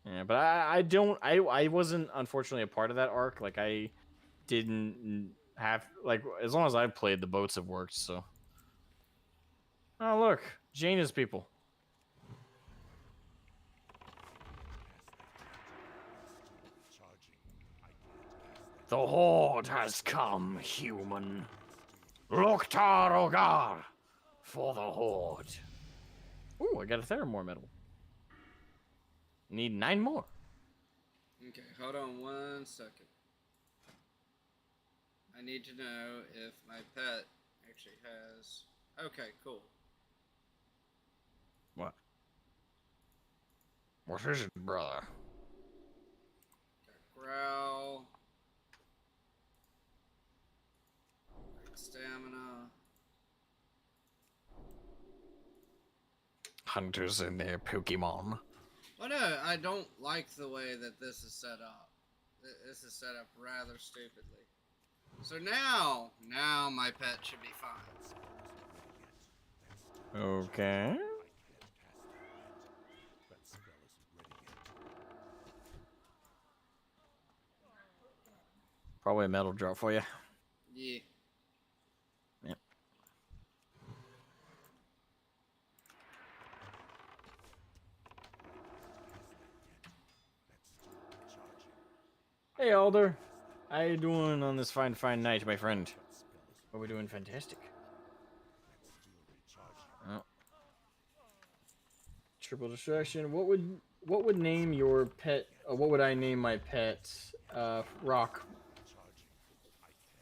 A: Yeah, but I wasn't, unfortunately, a part of that arc. Like, I didn't have like as long as I've played, the boats have worked. So, oh look, Jaina's people. The horde has come, human. Loktar Ogar for the horde. Ooh, I got a Theramore medal. Need 9 more.
B: Okay, hold on 1 second. I need to know if my pet actually has. Okay, cool.
A: What? What is it, brother?
B: Got growl. Stamina.
A: Hunters and their Pokemon.
B: Oh no, I don't like the way that this is set up. This is set up rather stupidly. So now my pet should be fine.
A: Okay. Probably a metal drop for you.
B: Yeah.
A: Yep. Hey, Alder. How you doing on this fine night, my friend? Are we doing fantastic? Oh. Triple distraction. What would name your pet? What would I name my pet? Rock.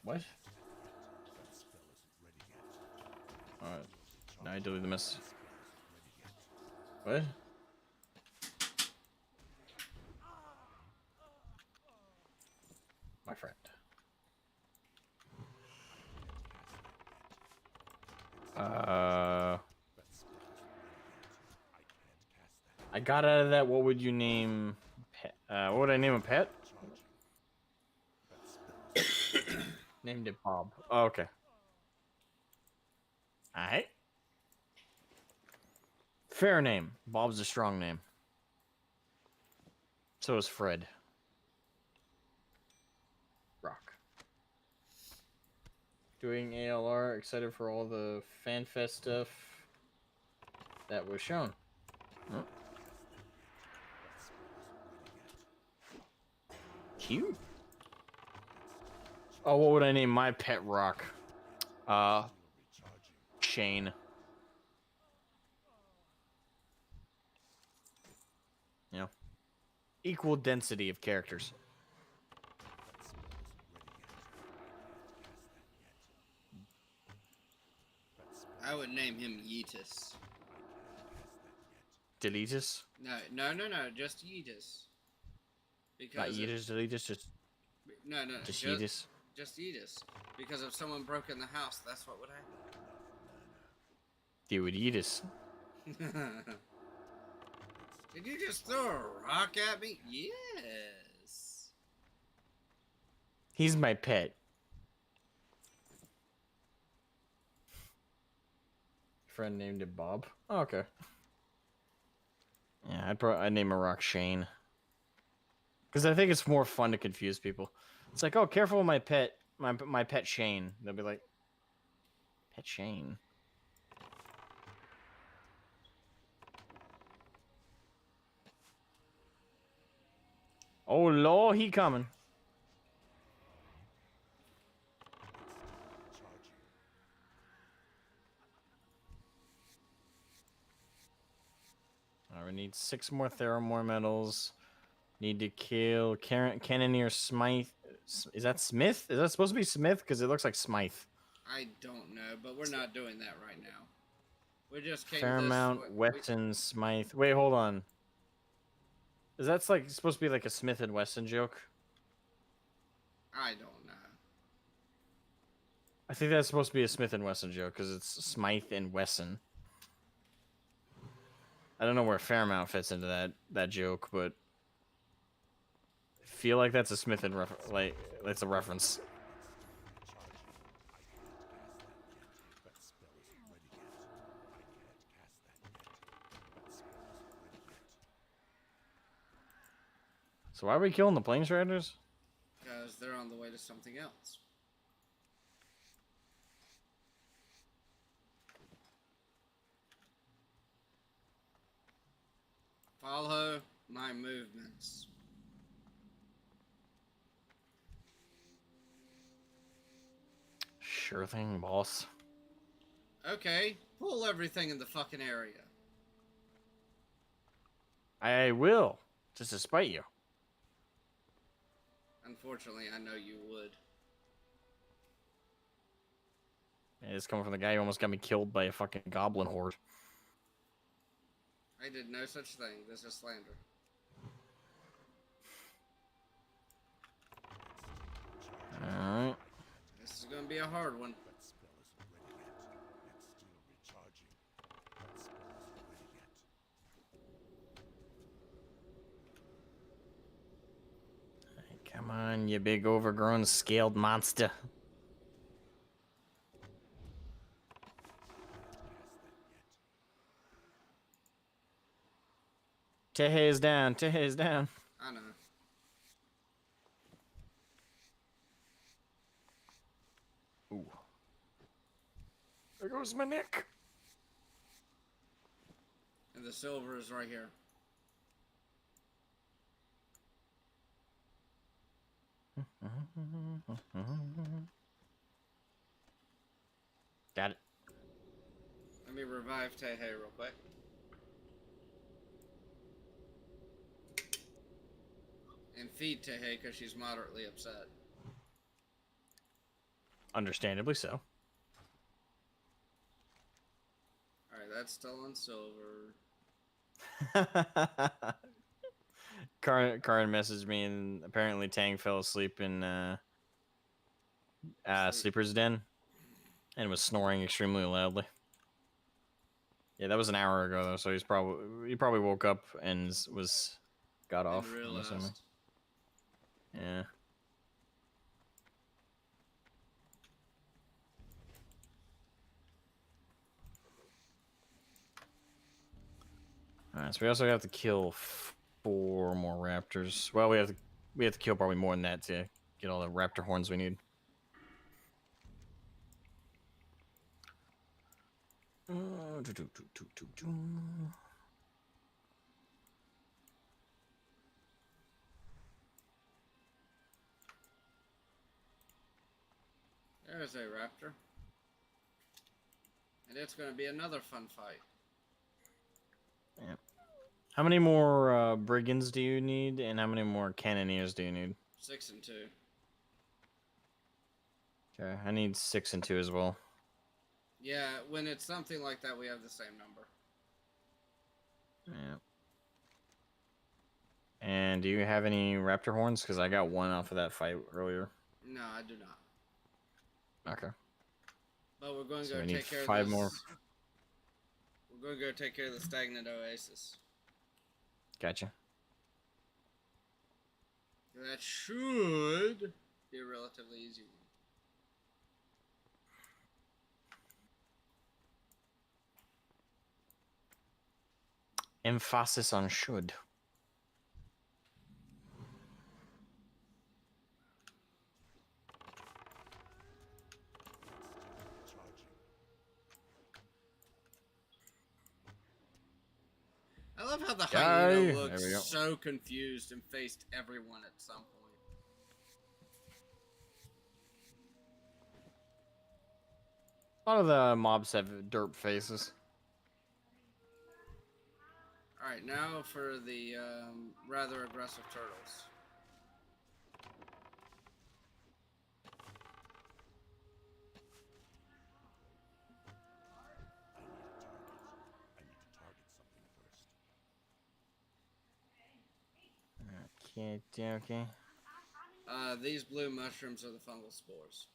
A: What? Alright. Now I delete the message. What? My friend. I got out of that. What would you name? Pet? What would I name a pet? Named it Bob. Oh, okay. Alright. Fair name. Bob's a strong name. So is Fred. Rock. Doing ALR. Excited for all the FanFest stuff that was shown. Oh. Cute. Oh, what would I name my pet rock? Shane. Yeah. Equal density of characters.
B: I would name him Yeetus.
A: Deletus?
B: No, just Yeetus.
A: Not
B: Because
A: Yeetus, Deletus, just
B: just
A: Yeetus.
B: Just Yeetus. Because if someone broke in the house, that's what would
A: Dude, Yeetus.
B: happen. Did you just throw a rock at me? Yes.
A: He's my pet. Friend named it Bob. Oh, okay. Yeah, I'd name a rock Shane. Because I think it's more fun to confuse people. It's like, oh, careful with my pet, my pet Shane. They'll be like, Pet Shane. Oh, Lord, he coming. Alright, we need 6 more Theramore medals. Need to kill Cannoneer Smythe. Is that Smith? Is that supposed to be Smith? Because it looks like Smythe.
B: I don't know, but we're not doing that right now. We just came
A: Fairmount, Weston, Smythe. Wait, hold on. Is that like supposed to be like a Smith and Wesson joke?
B: I don't know.
A: I think that's supposed to be a Smith and Wesson joke because it's Smythe and Wesson. I don't know where Fairmount fits into that joke, but I feel like that's a Smith and like that's a reference. So why are we killing the Planesriders?
B: Because because they're on the way to something else. Follow my movements.
A: Sure thing, boss.
B: Okay, pull everything in the fucking area.
A: I will, just to spite you.
B: Unfortunately, I know you would.
A: And it's coming from the guy who almost got me killed by a fucking goblin horde.
B: I did no such thing. This is slander.
A: Alright.
B: This is gonna be a hard one.
C: That spell isn't ready yet. It's still recharging. That spell isn't ready yet.
A: Come on, you big overgrown scaled monster. Tehe's down, Tehe's down.
B: I know.
A: Ooh. There goes my neck.
B: And the silver is right here.
A: Got it.
B: Let me revive Tehe real quick. And feed Tehe because she's moderately upset.
A: Understandably so.
B: Alright, that's still on silver.
A: Karin messaged me, and apparently Tang fell asleep in Sleeper's Den and was snoring extremely loudly. Yeah, that was an hour ago though, so he probably woke up and got off.
B: And
A: I'm assuming.
B: realized.
A: Yeah. Alright, so we also have to kill 4 more raptors. Well, we have to kill probably more than that to get all the raptor horns we need.
B: There's a raptor. And it's going to be another fun fight.
A: Yeah. How many more brigands do you need, and how many more cannoneers do you need?
B: 6 and 2.
A: Okay, I need 6 and 2 as well.
B: Yeah, when it's something like that, we have the same number.
A: Yeah. And do you have any raptor horns? Because I got 1 off of that fight earlier.
B: No, I do not.
A: Okay.
B: But we're going to
A: So
B: go
A: we need
B: take care
A: 5
B: of this.
A: more.
B: We're going to go take care of the stagnant oasis.
A: Gotcha.
B: That should be a relatively easy one.
A: Emphasis on should.
B: I love how the
A: Guy.
B: hyena
A: There we go.
B: looks so confused and faced everyone at some point.
A: A lot of the mobs have derp faces.
B: Alright, now for the rather aggressive turtles.
C: I need to target something first.
A: Okay.
B: These blue mushrooms are the fungal spores.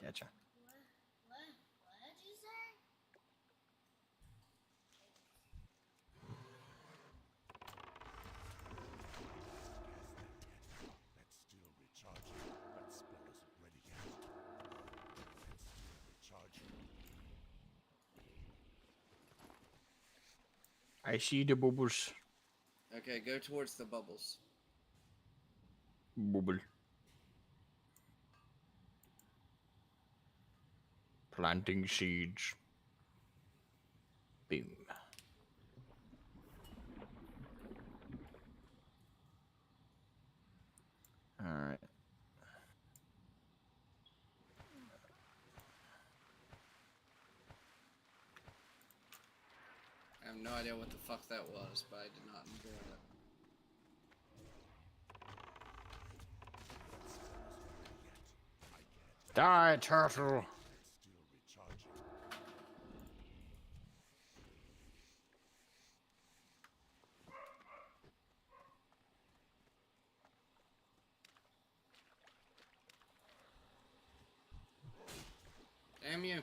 A: Gotcha.
F: What did you say?
C: That's still recharging. That spell isn't ready yet. That's still recharging.
A: I see the bubbles.
B: Okay, go towards the bubbles.
A: Bubble. Planting seeds. Boom. All right.
B: I have no idea what the fuck that was, but I did not enjoy it.
A: Die, turtle.
C: Still recharging.
B: Damn you.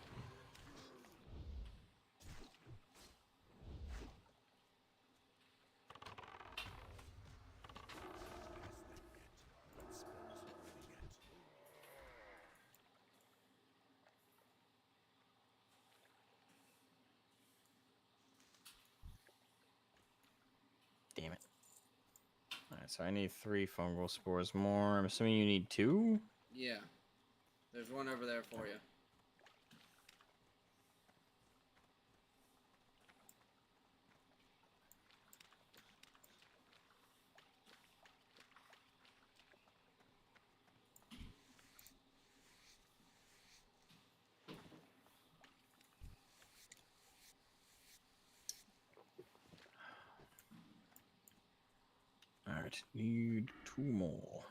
A: Damn it. Alright, so I need 3 fungal spores more. I'm assuming you need 2?
B: Yeah. There's one over there for you.
A: Alright, need 2 more.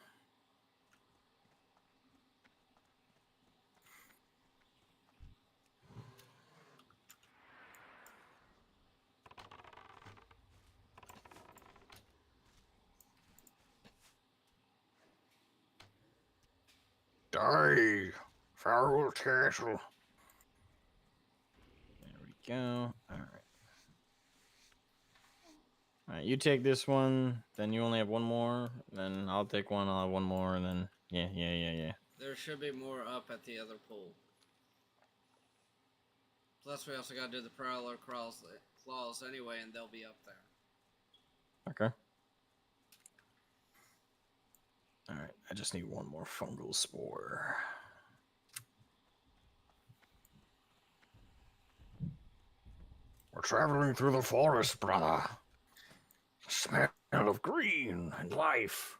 A: Die, foul turtle. There we go. Alright. Alright, you take this one, then you only have 1 more, then I'll take one, I'll have 1 more, and then yeah.
B: There should be more up at the other pool. Plus, we also gotta do the Prowler claws anyway, and they'll be up there.
A: Okay. Alright, I just need 1 more fungal spore. We're traveling through the forest, brother. Smell of green and life.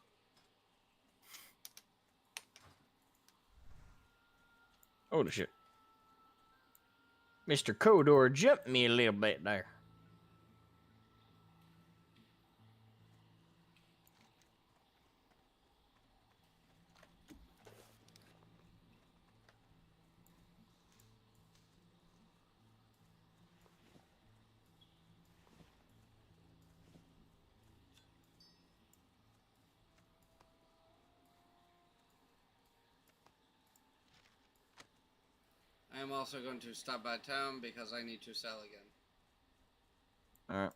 A: Oh, the shit. Mr. Kodor jumped me a little bit there.
B: I am also going to stop by town because I need to sell again.
A: Alright.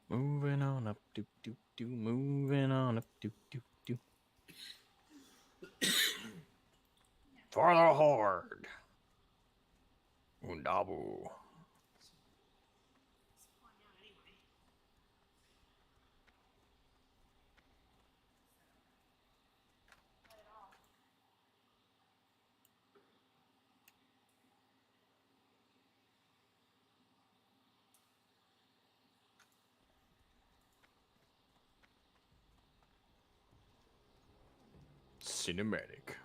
A: Moving on up, moving on up, For the horde. Undabu. Cinematic.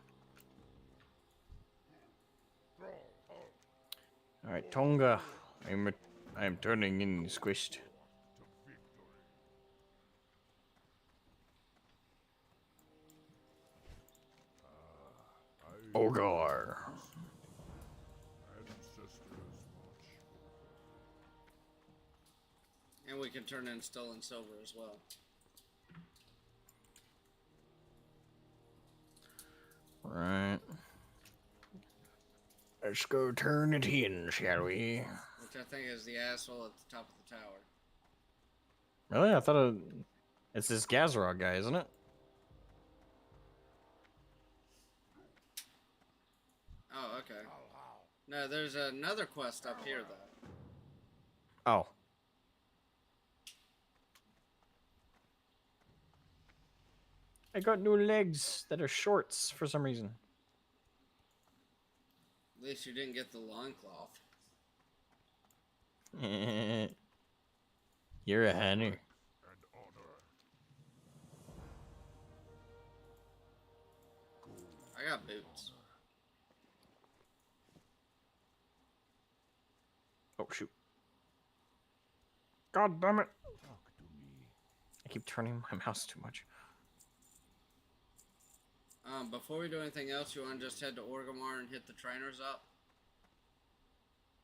A: Alright, Tonga. I am turning in squished. Ogar.
C: Ancestors march.
B: And we can turn in stolen silver as well.
A: Right. Let's go turn it in, shall we?
B: Which I think is the asshole at the top of the tower.
A: Really? I thought it's this Gazarog guy, isn't it?
B: Oh, okay. No, there's another quest up here though.
A: Oh. I got new legs that are shorts for some reason.
B: At least you didn't get the loincloth.
A: You're a hunter.
C: And honor.
B: I got boots.
A: Oh shoot. God damn it.
C: Talk to me.
A: I keep turning my mouse too much.
B: Before we do anything else, you want to just head to Orgrimmar and hit the trainers up?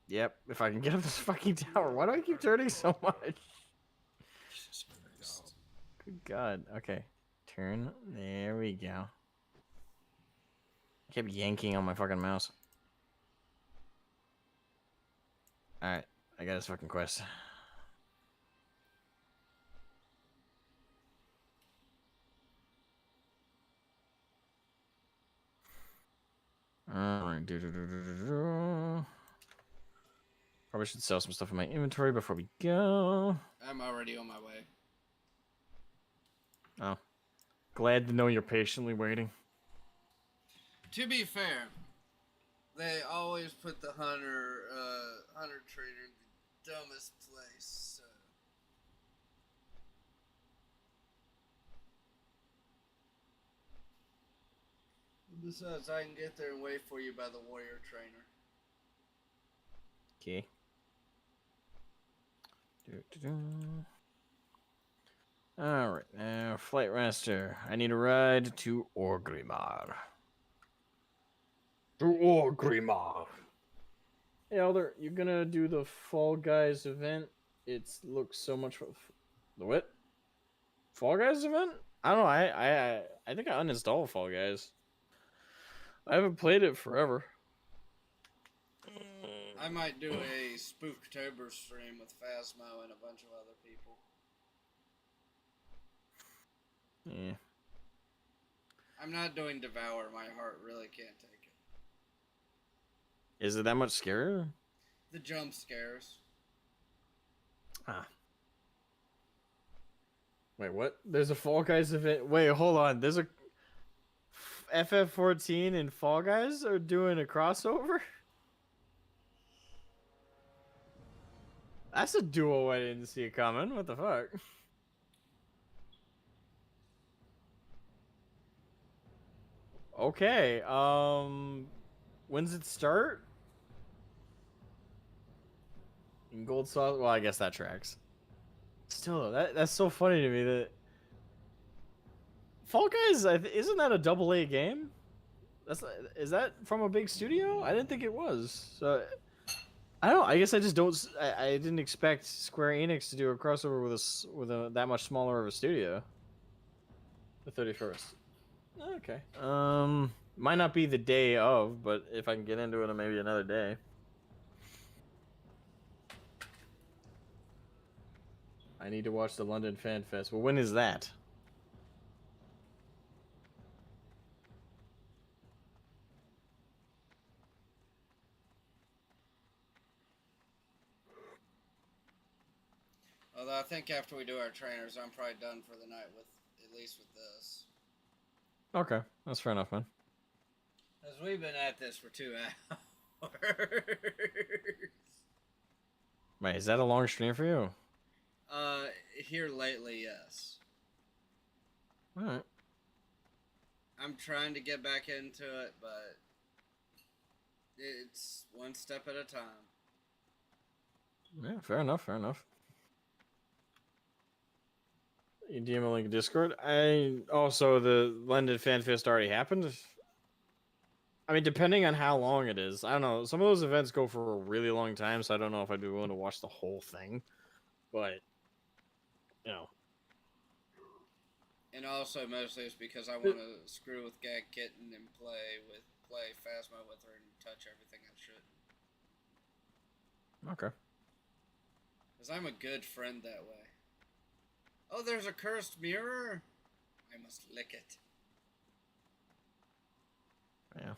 A: Yep, if I can get up this fucking tower. Why do I keep turning so much?
B: Jesus Christ.
A: Good God. Okay. Turn. There we go. I kept yanking on my fucking mouse. Alright. I got this fucking quest. Alright. Probably should sell some stuff in my inventory before we go.
B: I'm already on my way.
A: Oh. Glad to know you're patiently waiting.
B: To be fair, they always put the hunter trainer in the dumbest place. So. Besides, I can get there and wait for you by the warrior trainer.
A: Okay. Alright, now Flight Master. I need a ride to Orgrimmar. To Orgrimmar. Hey Elder, you gonna do the Fall Guys event? It looks so much fun. The what? Fall Guys event? I don't know. I think I uninstalled Fall Guys. I haven't played it forever.
B: I might do a Spooktober stream with Phasmo and a bunch of other people.
A: Yeah.
B: I'm not doing Devour. My heart really can't take it.
A: Is it that much scarier?
B: The jump scares.
A: Ah. Wait, what? There's a Fall Guys event. Wait, hold on. There's a FF14 and Fall Guys are doing a crossover? That's a duo I didn't see it coming. What the fuck? Okay. When's it start? In Gold Sauce? Well, I guess that tracks. Still, that's so funny to me that Fall Guys, isn't that a AA game? Is that from a big studio? I didn't think it was. So I don't. I guess I just don't. I didn't expect Square Enix to do a crossover with a that much smaller of a studio. The 31st. Okay. Might not be the day of, but if I can get into it on maybe another day. I need to watch the London Fan Fest. Well, when is that?
B: Although I think after we do our trainers, I'm probably done for the night with at least with this.
A: Okay, that's fair enough, man.
B: Because we've been at this for 2 hours.
A: Wait, is that a long stream for you?
B: Here lately, yes.
A: All right.
B: I'm trying to get back into it, but it's one step at a time.
A: Yeah, fair enough. Fair enough. You DM a link in Discord. Also the London Fan Fest already happened. I mean, depending on how long it is, I don't know. Some of those events go for a really long time, so I don't know if I'd be willing to watch the whole thing. But you know.
B: And also, mostly it's because I want to screw with Gag Kitten and play Phasma with her and touch everything I should.
A: Okay.
B: Because I'm a good friend that way. Oh, there's a cursed mirror? I must lick it.
A: Yeah.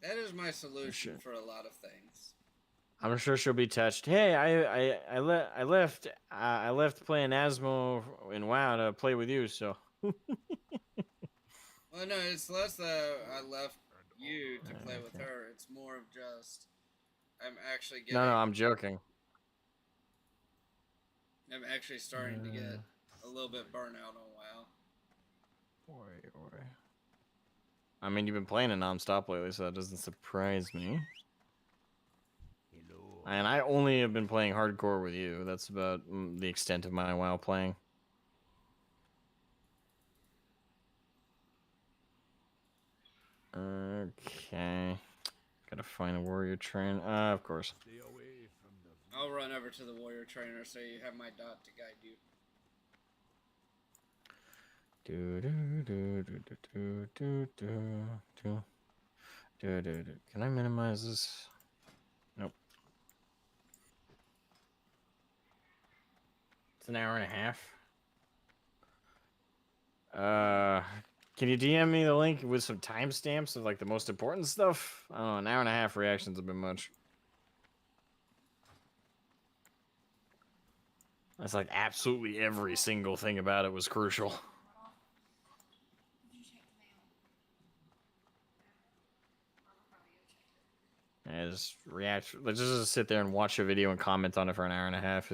B: That is my solution
A: Sure.
B: for a lot of things.
A: I'm sure she'll be touched. Hey, I left playing Asmo in WoW to play with you. So.
B: Well, no, it's less that I left you to play with
A: Okay.
B: her. It's more of just I'm actually
A: No,
B: getting.
A: I'm joking.
B: I'm actually starting to get a little bit burnt out on WoW.
A: Oi. I mean, you've been playing it nonstop lately, so that doesn't surprise me.
C: Hello.
A: And I only have been playing hardcore with you. That's about the extent of my WoW playing. Okay. Gotta find a warrior train. Of course.
C: Stay away from the
B: I'll run over to the warrior trainer so you have my dot to guide you.
A: Can I minimize this? Nope. It's an hour and a half. Can you DM me the link with some timestamps of like the most important stuff? I don't know, an hour and a half reactions have been much. That's like absolutely every single thing about it was crucial. Yeah, just react. Let's just sit there and watch a video and comment on it for an hour and a half.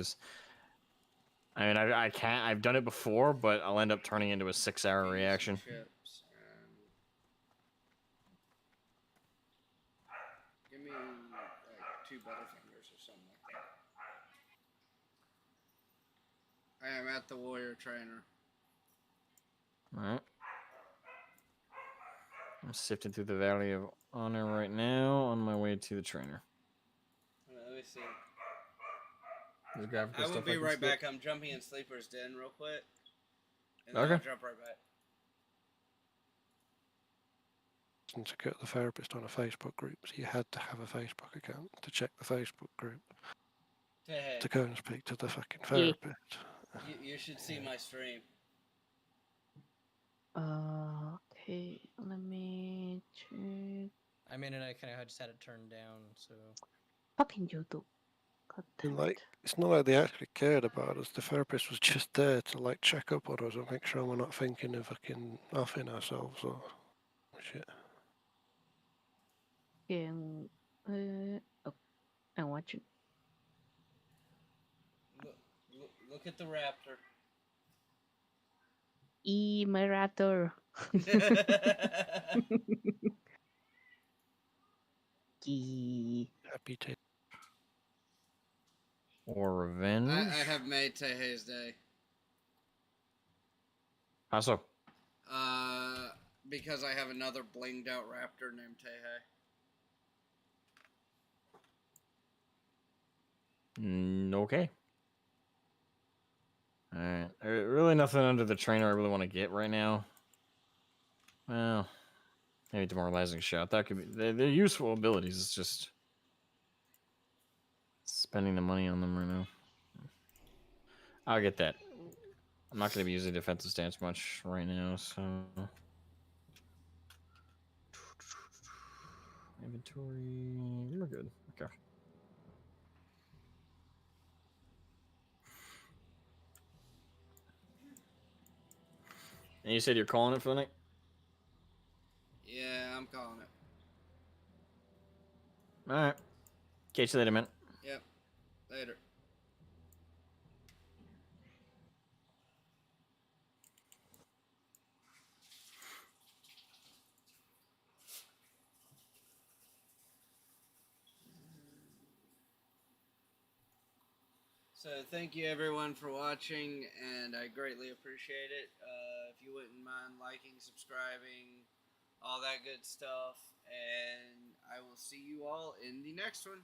A: I mean, I can't. I've done it before, but I'll end up turning into a 6-hour reaction.
B: Chips and... Give me like 2 Butterfingers or something like that. I am at the warrior trainer.
A: Alright. I'm sifting through the Valley of Honor right now on my way to the trainer.
B: Let me see.
A: There's graphical
B: I will
A: stuff
B: be
A: can
B: right
A: skip.
B: back. I'm jumping in Sleeper's Den real quick. And
A: Okay.
B: then I'll jump right back.
G: To get the therapist on a Facebook group, so you had to have a Facebook account to check the Facebook group
B: Hey,
G: to go and speak to the fucking therapist.
B: you should see my stream.
H: Okay, let me check.
I: I mean, and I kind of just had it turned down, so.
H: Fucking YouTube. God damn
G: And like,
H: it.
G: it's not like they actually cared about us. The therapist was just there to like check up on us and make sure we're not thinking of fucking offing ourselves or shit.
H: Can, oh, I'm watching.
B: Look at the raptor.
H: My raptor.
G: Happy to.
A: Or revenge.
B: I have made Tehei's day.
A: How so?
B: Because I have another blinged out raptor named Tehei.
A: Okay. Alright. Really nothing under the trainer I really want to get right now. Well, maybe demoralizing shot. That could be. They're useful abilities. It's just spending the money on them right now. I'll get that. I'm not going to be using defensive stance much right now, so. Inventory. We're good. Okay. And you said you're calling it for the night?
B: Yeah, I'm calling it.
A: Alright. Catch you later, man.
B: Yep. Later. So thank you everyone for watching, and I greatly appreciate it. If you wouldn't mind liking, subscribing, all that good stuff, and I will see you all in the next one.